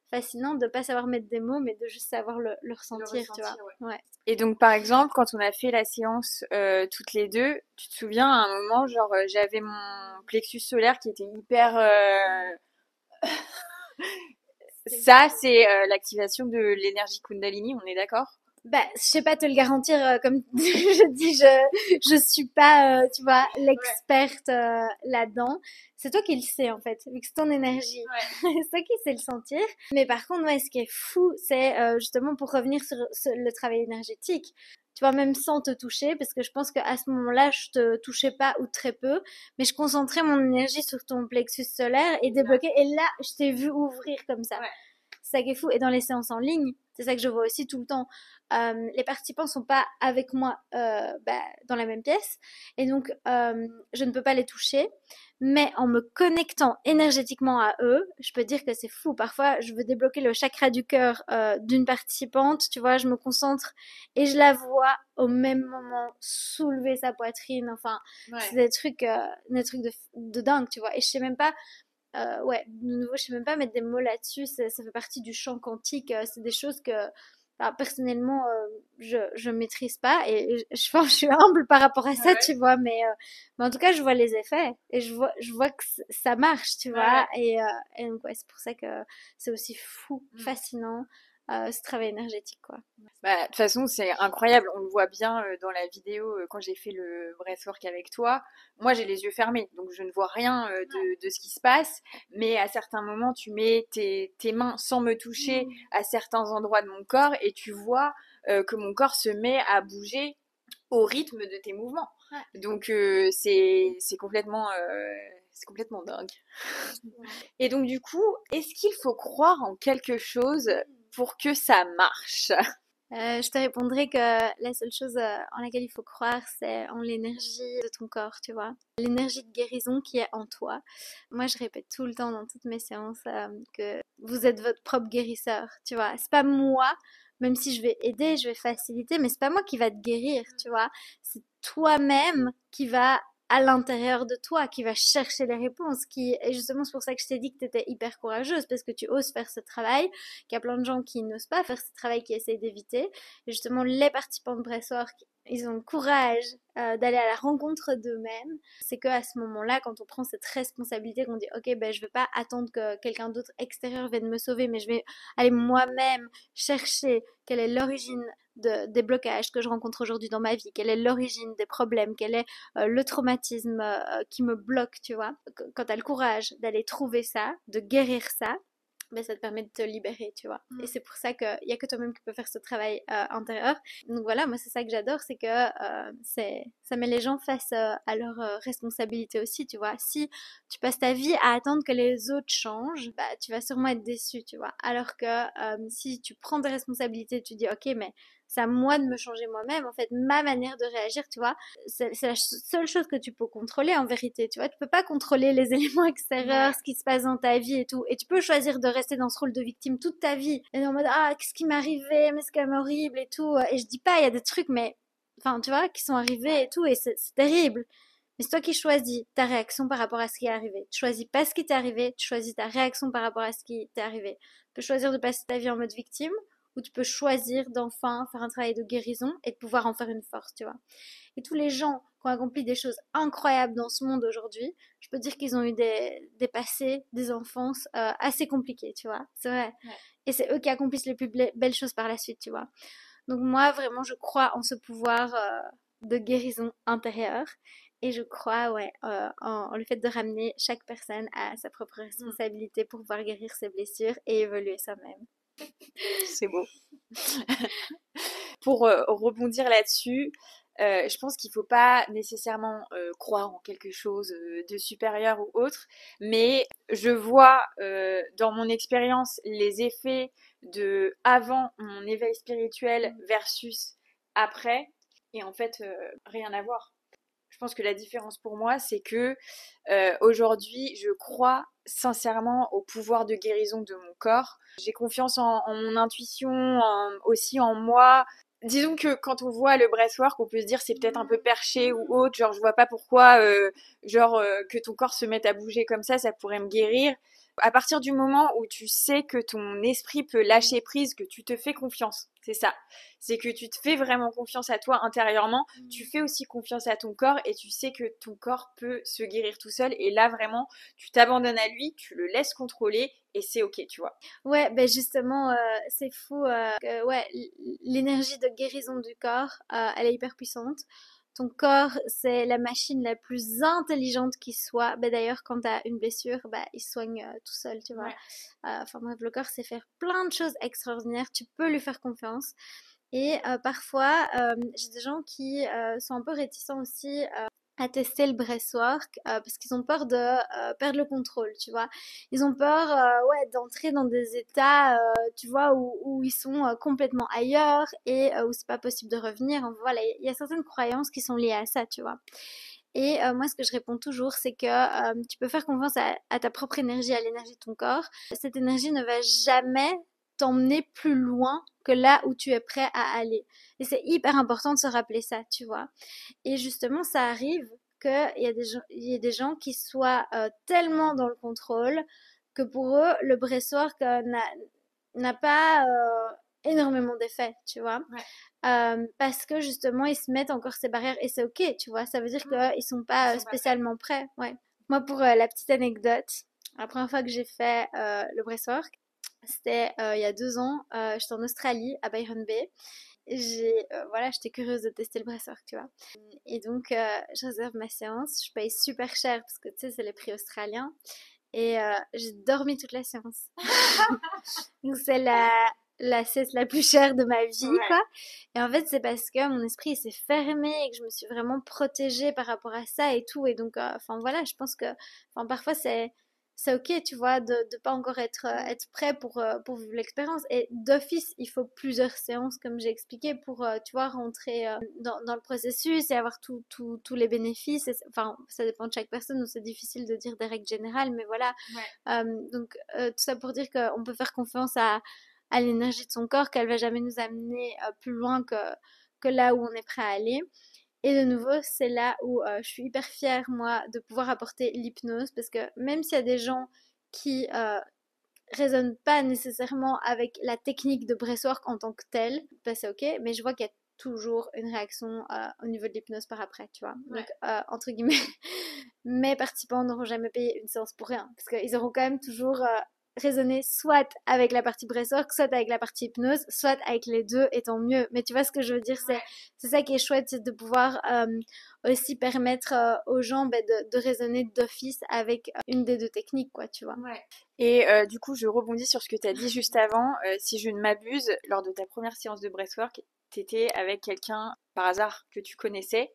fascinant de pas savoir mettre des mots, mais de juste savoir le ressentir, tu vois. Ouais. Et donc, par exemple, quand on a fait la séance toutes les deux, tu te souviens, à un moment, genre, j'avais mon plexus solaire qui était hyper... Ça, c'est l'activation de l'énergie Kundalini, on est d'accord? Bah, je sais pas te le garantir, comme je dis, je suis pas, tu vois, l'experte là-dedans. C'est toi qui le sais en fait, vu que c'est ton énergie. Ouais. C'est toi qui sais le sentir. Mais par contre, ouais, ce qui est fou, c'est justement pour revenir sur le travail énergétique. tu vois, même sans te toucher, parce que je pense qu'à ce moment-là, je te touchais pas ou très peu, mais je concentrais mon énergie sur ton plexus solaire et débloquer, et là, je t'ai vu ouvrir comme ça. Ouais. C'est ça qui est fou. Et dans les séances en ligne, c'est ça que je vois aussi tout le temps. Les participants sont pas avec moi dans la même pièce, et donc je ne peux pas les toucher. Mais en me connectant énergétiquement à eux, je peux dire que c'est fou. Parfois, je veux débloquer le chakra du cœur d'une participante, tu vois, je me concentre et je la vois au même moment soulever sa poitrine. Enfin, c'est Ouais. des trucs de dingue, tu vois. Et je sais même pas, ouais, de nouveau, je sais même pas mettre des mots là-dessus. Ça fait partie du champ quantique. C'est des choses que personnellement, je maîtrise pas et je pense que je suis humble par rapport à Ouais, ça, ouais. tu vois, mais en tout cas, je vois les effets et je vois que ça marche, tu Ouais, ouais. vois, et donc, ouais, c'est pour ça que c'est aussi fou, Mm. fascinant, ce travail énergétique, quoi. Bah, de toute façon, c'est incroyable. On le voit bien dans la vidéo quand j'ai fait le breathwork avec toi. Moi, j'ai les yeux fermés, donc je ne vois rien de ce qui se passe. Mais à certains moments, tu mets tes mains sans me toucher à certains endroits de mon corps et tu vois que mon corps se met à bouger au rythme de tes mouvements. Ouais. Donc c'est complètement dingue. Et donc du coup, est-ce qu'il faut croire en quelque chose pour que ça marche? Je te répondrai que la seule chose en laquelle il faut croire, c'est en l'énergie de ton corps, tu vois. L'énergie de guérison qui est en toi. Moi, je répète tout le temps dans toutes mes séances que vous êtes votre propre guérisseur, tu vois. C'est pas moi, même si je vais aider, je vais faciliter, mais c'est pas moi qui va te guérir, tu vois. C'est toi-même qui va à l'intérieur de toi, qui va chercher les réponses, et justement c'est pour ça que je t'ai dit que tu étais hyper courageuse, parce que tu oses faire ce travail, qu'il y a plein de gens qui n'osent pas faire ce travail, qui essayent d'éviter. Et justement, les participants de Breathwork, ils ont le courage d'aller à la rencontre d'eux-mêmes. C'est que à ce moment-là, quand on prend cette responsabilité, qu'on dit, ok, ben je vais pas attendre que quelqu'un d'autre extérieur vienne me sauver, mais je vais aller moi-même chercher quelle est l'origine des blocages que je rencontre aujourd'hui dans ma vie, quelle est l'origine des problèmes, quel est le traumatisme qui me bloque, tu vois. Quand tu as le courage d'aller trouver ça, de guérir ça, ben, ça te permet de te libérer, tu vois. Et c'est pour ça qu'il n'y a que toi-même qui peux faire ce travail intérieur. Donc voilà, moi c'est ça que j'adore, c'est que ça met les gens face à leurs responsabilités aussi, tu vois. Si tu passes ta vie à attendre que les autres changent, bah tu vas sûrement être déçu, tu vois. Alors que si tu prends des responsabilités, tu dis ok, mais c'est à moi de me changer moi-même, en fait, ma manière de réagir, tu vois, c'est la seule chose que tu peux contrôler en vérité, tu vois, tu peux pas contrôler les éléments extérieurs, ce qui se passe dans ta vie et tout, et tu peux choisir de rester dans ce rôle de victime toute ta vie, et en mode, ah, qu'est-ce qui m'est arrivé, mais c'est quand même horrible et tout, et je dis pas, il y a des trucs, mais, enfin, tu vois, qui sont arrivés et tout, et c'est terrible. Mais c'est toi qui choisis ta réaction par rapport à ce qui est arrivé. Tu choisis pas ce qui t'est arrivé, tu choisis ta réaction par rapport à ce qui t'est arrivé. Tu peux choisir de passer ta vie en mode victime, où tu peux choisir d'enfin faire un travail de guérison et de pouvoir en faire une force, tu vois. Et tous les gens qui ont accompli des choses incroyables dans ce monde aujourd'hui, je peux dire qu'ils ont eu des passés, des enfances assez compliquées, tu vois. C'est vrai. Ouais. Et c'est eux qui accomplissent les plus belles choses par la suite, tu vois. Donc moi, vraiment, je crois en ce pouvoir de guérison intérieure. Et je crois, ouais, en le fait de ramener chaque personne à sa propre responsabilité pour pouvoir guérir ses blessures et évoluer soi-même. C'est beau. Pour rebondir là-dessus, je pense qu'il ne faut pas nécessairement croire en quelque chose de supérieur ou autre, mais je vois dans mon expérience les effets de avant mon éveil spirituel versus après, et en fait, rien à voir. Je pense que la différence pour moi, c'est que aujourd'hui, je crois sincèrement au pouvoir de guérison de mon corps. J'ai confiance en mon intuition, aussi en moi. Disons que quand on voit le breathwork, on peut se dire c'est peut-être un peu perché ou autre. Genre, je vois pas pourquoi, que ton corps se mette à bouger comme ça pourrait me guérir. À partir du moment où tu sais que ton esprit peut lâcher prise, que tu te fais confiance, c'est ça. C'est que tu te fais vraiment confiance à toi intérieurement, tu fais aussi confiance à ton corps et tu sais que ton corps peut se guérir tout seul. Et là, vraiment, tu t'abandonnes à lui, tu le laisses contrôler et c'est ok, tu vois. Ouais, ben justement, c'est fou. Ouais, l'énergie de guérison du corps, elle est hyper puissante. Ton corps, c'est la machine la plus intelligente qui soit. Ben d'ailleurs, quand tu as une blessure, ben, il se soigne tout seul, tu vois. Ouais. Enfin bref, le corps sait faire plein de choses extraordinaires. Tu peux lui faire confiance. Et parfois, j'ai des gens qui sont un peu réticents aussi à tester le breathwork parce qu'ils ont peur de perdre le contrôle, tu vois. Ils ont peur ouais, d'entrer dans des états, tu vois, où ils sont complètement ailleurs et où c'est pas possible de revenir. Enfin, voilà, il y a certaines croyances qui sont liées à ça, tu vois. Et moi, ce que je réponds toujours, c'est que tu peux faire confiance à ta propre énergie, à l'énergie de ton corps. Cette énergie ne va jamais t'emmener plus loin que là où tu es prêt à aller. Et c'est hyper important de se rappeler ça, tu vois. Et justement, ça arrive qu'il y ait des gens qui soient tellement dans le contrôle que pour eux, le breathwork n'a pas énormément d'effet, tu vois. Ouais. Parce que justement, ils se mettent encore ces barrières et c'est ok, tu vois. Ça veut dire qu'ils sont Ils pas sont pas prêts. spécialement prêts. Ouais. Moi, pour la petite anecdote, la première fois que j'ai fait le breathwork, c'était il y a 2 ans. J'étais en Australie, à Byron Bay. Voilà, j'étais curieuse de tester le breathwork, tu vois. Et donc, je réserve ma séance. Je paye super cher parce que tu sais, c'est les prix australiens. Et j'ai dormi toute la séance. Donc c'est la sieste la plus chère de ma vie, Ouais. quoi. Et en fait, c'est parce que mon esprit il s'est fermé et que je me suis vraiment protégée par rapport à ça et tout. Et donc, enfin voilà, je pense que, enfin parfois c'est ok, tu vois, de pas encore être prêt pour vivre l'expérience. Et d'office, il faut plusieurs séances, comme j'ai expliqué, pour, tu vois, rentrer dans le processus et avoir tous les bénéfices. Enfin, ça dépend de chaque personne, donc c'est difficile de dire des règles générales, mais voilà. Ouais. Donc, tout ça pour dire qu'on peut faire confiance à l'énergie de son corps, qu'elle va jamais nous amener plus loin que là où on est prêt à aller. Et de nouveau, c'est là où je suis hyper fière, moi, de pouvoir apporter l'hypnose, parce que même s'il y a des gens qui résonnent pas nécessairement avec la technique de breathwork en tant que telle, ben c'est ok, mais je vois qu'il y a toujours une réaction au niveau de l'hypnose par après, tu vois. Ouais. Donc, entre guillemets, mes participants n'auront jamais payé une séance pour rien, parce qu'ils auront quand même toujours raisonné soit avec la partie breathwork, soit avec la partie hypnose, soit avec les deux, et tant mieux. Mais tu vois ce que je veux dire, Ouais. c'est ça qui est chouette, c'est de pouvoir aussi permettre aux gens ben, de raisonner d'office avec une des deux techniques, quoi, tu vois. Ouais. Et du coup, je rebondis sur ce que tu as dit juste avant. Si je ne m'abuse, lors de ta première séance de breathwork, t'étais avec quelqu'un par hasard que tu connaissais.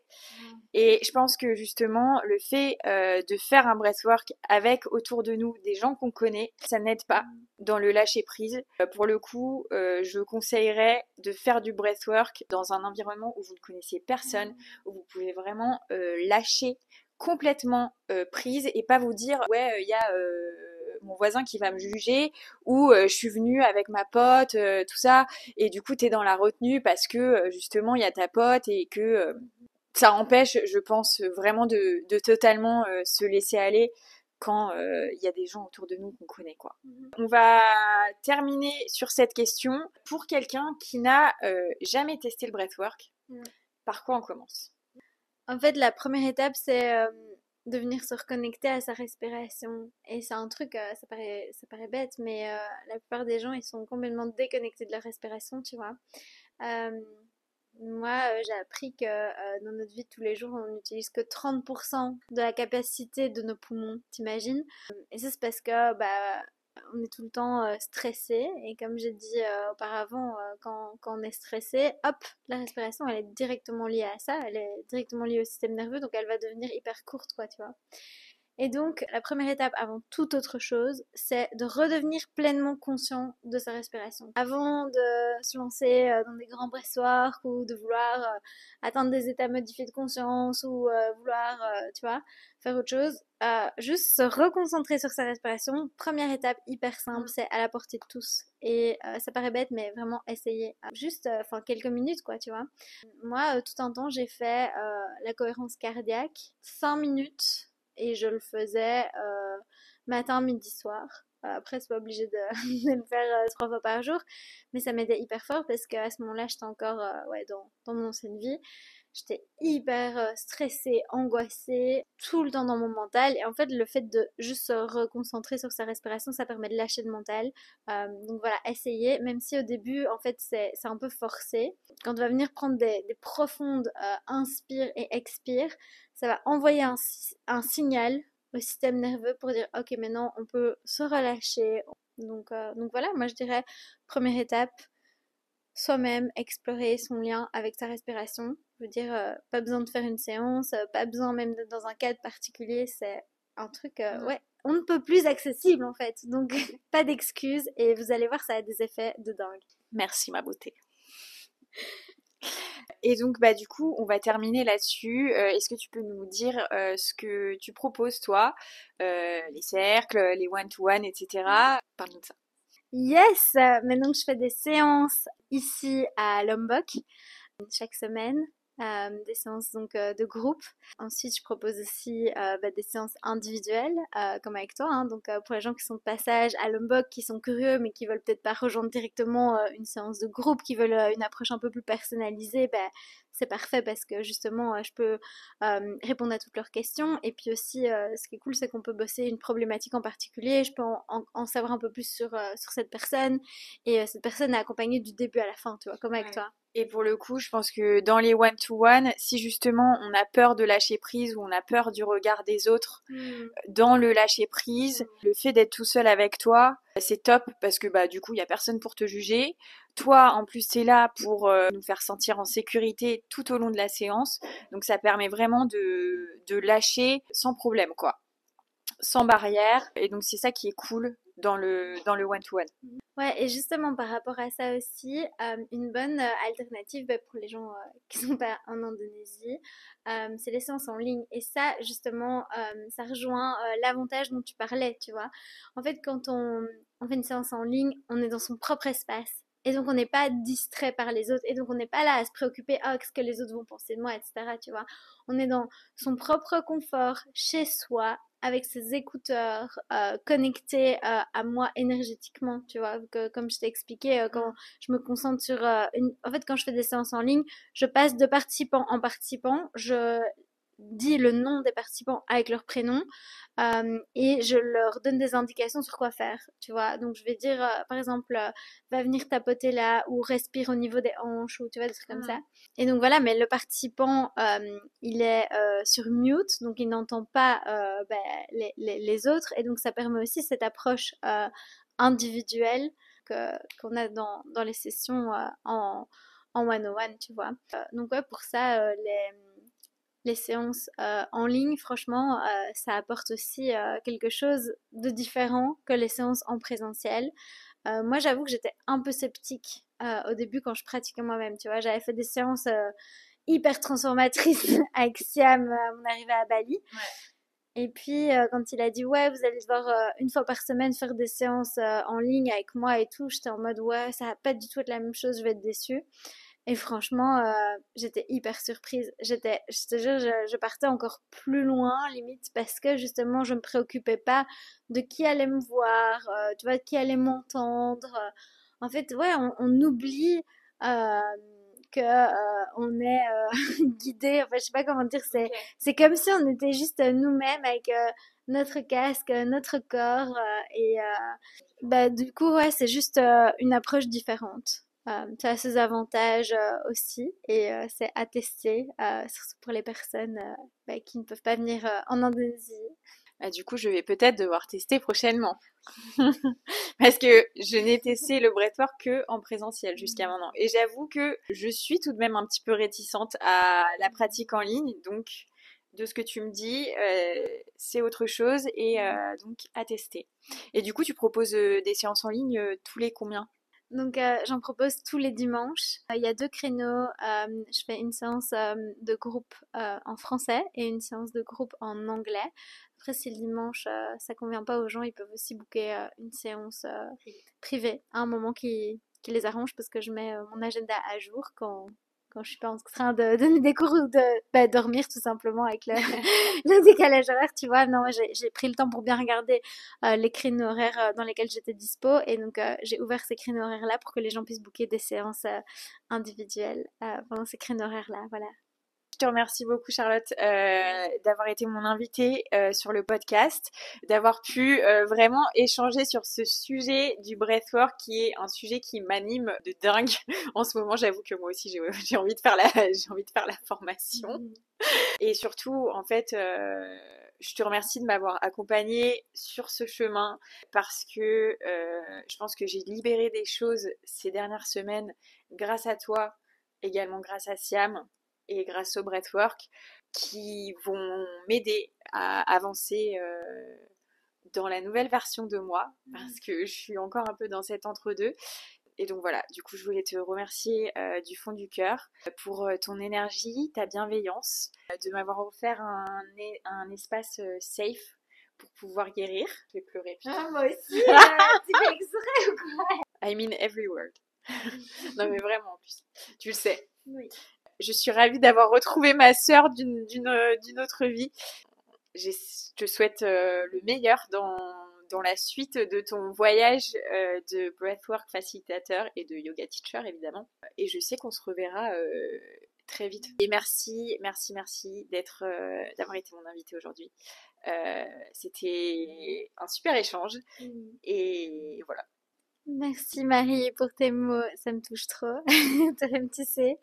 Et je pense que justement, le fait de faire un breathwork avec autour de nous des gens qu'on connaît, ça n'aide pas dans le lâcher prise. Pour le coup, je conseillerais de faire du breathwork dans un environnement où vous ne connaissez personne, où vous pouvez vraiment lâcher complètement prise et pas vous dire ouais il y a mon voisin qui va me juger ou je suis venue avec ma pote tout ça et du coup t'es dans la retenue parce que justement il y a ta pote et que ça empêche je pense vraiment de totalement se laisser aller quand il y a des gens autour de nous qu'on connaît quoi. On va terminer sur cette question. Pour quelqu'un qui n'a jamais testé le breathwork, par quoi on commence? En fait, la première étape, c'est de venir se reconnecter à sa respiration. Et c'est un truc, ça paraît bête, mais la plupart des gens, ils sont complètement déconnectés de leur respiration, tu vois. Euh, Moi, j'ai appris que dans notre vie de tous les jours, on n'utilise que 30% de la capacité de nos poumons, t'imagines? Et ça, c'est parce que bah, on est tout le temps stressé. Et comme j'ai dit auparavant, quand on est stressé, hop, la respiration, elle est directement liée à ça. Elle est directement liée au système nerveux, donc elle va devenir hyper courte, quoi, tu vois. Et donc, la première étape avant toute autre chose, c'est de redevenir pleinement conscient de sa respiration. Avant de se lancer dans des grands breathworks ou de vouloir atteindre des états modifiés de conscience ou vouloir, tu vois, faire autre chose, juste se reconcentrer sur sa respiration. Première étape hyper simple, c'est à la portée de tous. Et ça paraît bête, mais vraiment essayer. Juste, enfin, quelques minutes, quoi, tu vois. Moi, tout un temps, j'ai fait la cohérence cardiaque, 5 minutes et je le faisais matin, midi, soir. Après, c'est pas obligé de le faire 3 fois par jour, mais ça m'aidait hyper fort parce qu'à ce moment-là, j'étais encore ouais, dans mon ancienne vie. J'étais hyper stressée, angoissée, tout le temps dans mon mental. Et en fait, le fait de juste se reconcentrer sur sa respiration, ça permet de lâcher le mental. Donc voilà, essayez, même si au début, en fait, c'est un peu forcé. Quand tu vas venir prendre des profondes inspire et expire, ça va envoyer un signal au système nerveux pour dire ok maintenant on peut se relâcher. Donc voilà, moi je dirais première étape, soi-même explorer son lien avec sa respiration. Je veux dire, pas besoin de faire une séance, pas besoin même d'être dans un cadre particulier, c'est un truc, Mm. ouais, on ne peut plus accessible en fait. Donc, pas d'excuses et vous allez voir, ça a des effets de dingue. Merci ma beauté. Et donc, bah, du coup, on va terminer là-dessus. Est-ce que tu peux nous dire ce que tu proposes, toi, les cercles, les one-to-one, etc. Parle-nous de ça. Yes! Maintenant que je fais des séances ici à Lombok, chaque semaine, des séances donc de groupe. Ensuite, je propose aussi des séances individuelles, comme avec toi, hein. Donc pour les gens qui sont de passage à Lombok, qui sont curieux mais qui veulent peut-être pas rejoindre directement une séance de groupe, qui veulent une approche un peu plus personnalisée, c'est parfait parce que justement je peux répondre à toutes leurs questions. Et puis aussi, ce qui est cool, c'est qu'on peut bosser une problématique en particulier. Je peux en savoir un peu plus sur cette personne et cette personne est accompagnée du début à la fin, tu vois, comme avec Ouais. toi. Et pour le coup, je pense que dans les one-to-one, si justement on a peur de lâcher prise ou on a peur du regard des autres, Hmm. dans le lâcher prise, le fait d'être tout seul avec toi, c'est top parce que bah du coup, il y a personne pour te juger. Toi, en plus, t'es là pour nous faire sentir en sécurité tout au long de la séance. Donc ça permet vraiment de lâcher sans problème, quoi. Sans barrière. Et donc c'est ça qui est cool dans le one-to-one. Ouais, et justement par rapport à ça aussi, une bonne alternative pour les gens qui sont pas en Indonésie, c'est les séances en ligne. Et ça, justement, ça rejoint l'avantage dont tu parlais, tu vois. En fait, quand on fait une séance en ligne, on est dans son propre espace. Et donc, on n'est pas distrait par les autres. Et donc, on n'est pas là à se préoccuper, ah, qu'est-ce que les autres vont penser de moi, etc. Tu vois. On est dans son propre confort, chez soi, avec ses écouteurs, connectés à moi énergétiquement, tu vois, comme je t'ai expliqué, quand je me concentre sur en fait, quand je fais des séances en ligne, je passe de participant en participant, je dis le nom des participants avec leur prénom et je leur donne des indications sur quoi faire, tu vois. Donc je vais dire, par exemple, va venir tapoter là ou respire au niveau des hanches ou tu vois, des trucs comme ça. Et donc voilà, mais le participant, il est sur mute, donc il n'entend pas les autres, et donc ça permet aussi cette approche individuelle qu'on a dans les sessions en one-on-one, tu vois. Donc ouais, pour ça, les séances en ligne, franchement, ça apporte aussi quelque chose de différent que les séances en présentiel. Moi, j'avoue que j'étais un peu sceptique au début quand je pratiquais moi-même, tu vois. J'avais fait des séances hyper transformatrices avec Siam à mon arrivée à Bali. Ouais. Et puis, quand il a dit, ouais, vous allez devoir une fois par semaine faire des séances en ligne avec moi et tout, j'étais en mode, ouais, ça va pas du tout être la même chose, je vais être déçue. Et franchement, j'étais hyper surprise. Je te jure, je partais encore plus loin, limite, parce que justement, je me préoccupais pas de qui allait me voir, tu vois, qui allait m'entendre. En fait, ouais, on oublie euh, que on est guidé. Enfin, je sais pas comment dire. Ok. C'est comme si on était juste nous-mêmes avec notre casque, notre corps, et du coup, ouais, c'est juste une approche différente. Ça a ses avantages aussi et c'est à tester, surtout pour les personnes qui ne peuvent pas venir en Indonésie. Ah, du coup, je vais peut-être devoir tester prochainement. Parce que je n'ai testé le breathwork que en présentiel jusqu'à maintenant. Et j'avoue que je suis tout de même un petit peu réticente à la pratique en ligne. Donc, de ce que tu me dis, c'est autre chose et donc à tester. Et du coup, tu proposes des séances en ligne tous les combien? Donc j'en propose tous les dimanches. Il y a deux créneaux. Je fais une séance de groupe en français et une séance de groupe en anglais. Après, si le dimanche ça convient pas aux gens, ils peuvent aussi booker une séance privée à un moment qui les arrange parce que je mets mon agenda à jour quand je suis pas en train de donner des cours ou de dormir tout simplement avec le décalage horaire, tu vois. Non, j'ai pris le temps pour bien regarder les créneaux horaires dans lesquels j'étais dispo et donc j'ai ouvert ces créneaux horaires là pour que les gens puissent booker des séances individuelles pendant ces créneaux horaires là, voilà. Je te remercie beaucoup Charlotte d'avoir été mon invitée sur le podcast, d'avoir pu vraiment échanger sur ce sujet du breathwork qui est un sujet qui m'anime de dingue. En ce moment, j'avoue que moi aussi j'ai envie de faire j'ai envie de faire la formation. Et surtout, en fait, je te remercie de m'avoir accompagnée sur ce chemin parce que je pense que j'ai libéré des choses ces dernières semaines grâce à toi, également grâce à Siam et grâce au breathwork, qui vont m'aider à avancer dans la nouvelle version de moi, parce que je suis encore un peu dans cet entre-deux. Et donc voilà, du coup je voulais te remercier du fond du cœur pour ton énergie, ta bienveillance, de m'avoir offert un espace safe pour pouvoir guérir. Je vais pleurer. Ah, moi aussi, tu fais exprès ou quoi? I mean every word. Non mais vraiment en plus, tu le sais. Oui. Je suis ravie d'avoir retrouvé ma sœur d'une autre vie. Je te souhaite le meilleur dans la suite de ton voyage de breathwork facilitateur et de yoga teacher évidemment. Et je sais qu'on se reverra très vite. Et merci d'avoir été mon invitée aujourd'hui. C'était un super échange et voilà. Merci Marie pour tes mots, ça me touche trop. Toi-même tu sais.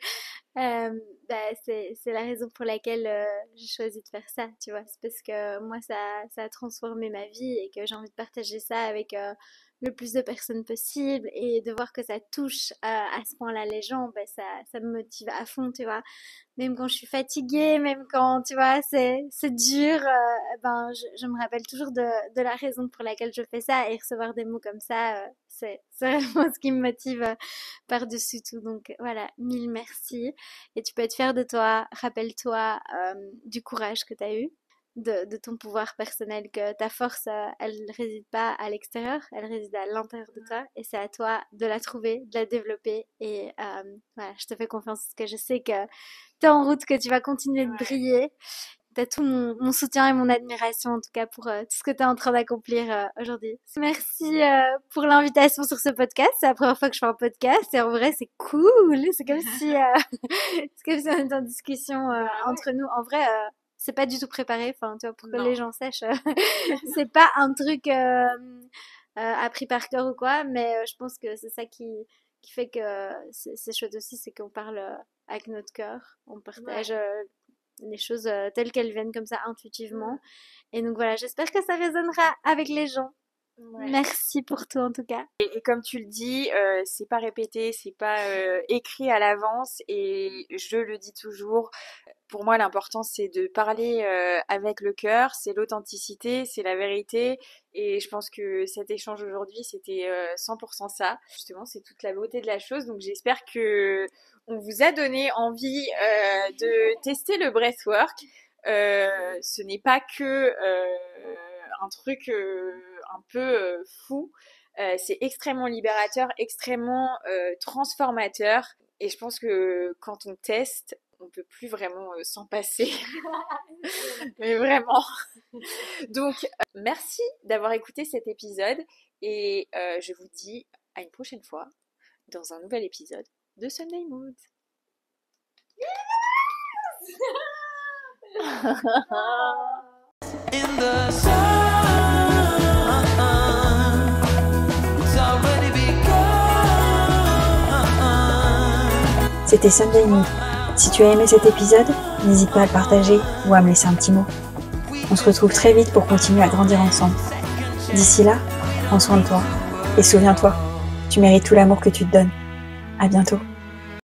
C'est la raison pour laquelle j'ai choisi de faire ça, tu vois. C'est parce que moi ça a transformé ma vie et que j'ai envie de partager ça avec le plus de personnes possible, et de voir que ça touche à ce point-là les gens, ça me motive à fond, tu vois. Même quand je suis fatiguée, même quand, tu vois, c'est dur, je me rappelle toujours de la raison pour laquelle je fais ça, et recevoir des mots comme ça, c'est vraiment ce qui me motive par-dessus tout. Donc voilà, mille merci. Et tu peux être fière de toi. Rappelle-toi du courage que tu as eu, de ton pouvoir personnel, que ta force, elle ne réside pas à l'extérieur, elle réside à l'intérieur de toi, et c'est à toi de la trouver, de la développer. Et voilà, je te fais confiance parce que je sais que tu es en route, que tu vas continuer de briller. Tu as tout mon soutien et mon admiration, en tout cas, pour tout ce que tu es en train d'accomplir aujourd'hui. Merci pour l'invitation sur ce podcast. C'est la première fois que je fais un podcast, et en vrai, c'est cool. C'est comme si, c'est comme si on était en discussion entre nous. En vrai, c'est pas du tout préparé, enfin, tu vois, pour que les gens sachent. C'est pas un truc appris par cœur ou quoi, mais je pense que c'est ça qui fait que c'est chouette aussi, c'est qu'on parle avec notre cœur, on partage les choses telles qu'elles viennent comme ça intuitivement. Et donc voilà, j'espère que ça résonnera avec les gens. Merci pour tout en tout cas. Et comme tu le dis, c'est pas répété, c'est pas écrit à l'avance, et je le dis toujours, pour moi l'important c'est de parler avec le cœur, c'est l'authenticité, c'est la vérité, et je pense que cet échange aujourd'hui c'était 100% ça. Justement, c'est toute la beauté de la chose, donc j'espère que on vous a donné envie de tester le breathwork. Ce n'est pas que un truc un peu fou. C'est extrêmement libérateur, extrêmement transformateur. Et je pense que quand on teste, on peut plus vraiment s'en passer. Mais vraiment. Donc, merci d'avoir écouté cet épisode. Et je vous dis à une prochaine fois dans un nouvel épisode de Sunday Mood. In the sun. C'était Sunday Mood. Si tu as aimé cet épisode, n'hésite pas à le partager ou à me laisser un petit mot. On se retrouve très vite pour continuer à grandir ensemble. D'ici là, prends soin de toi et souviens-toi, tu mérites tout l'amour que tu te donnes. À bientôt.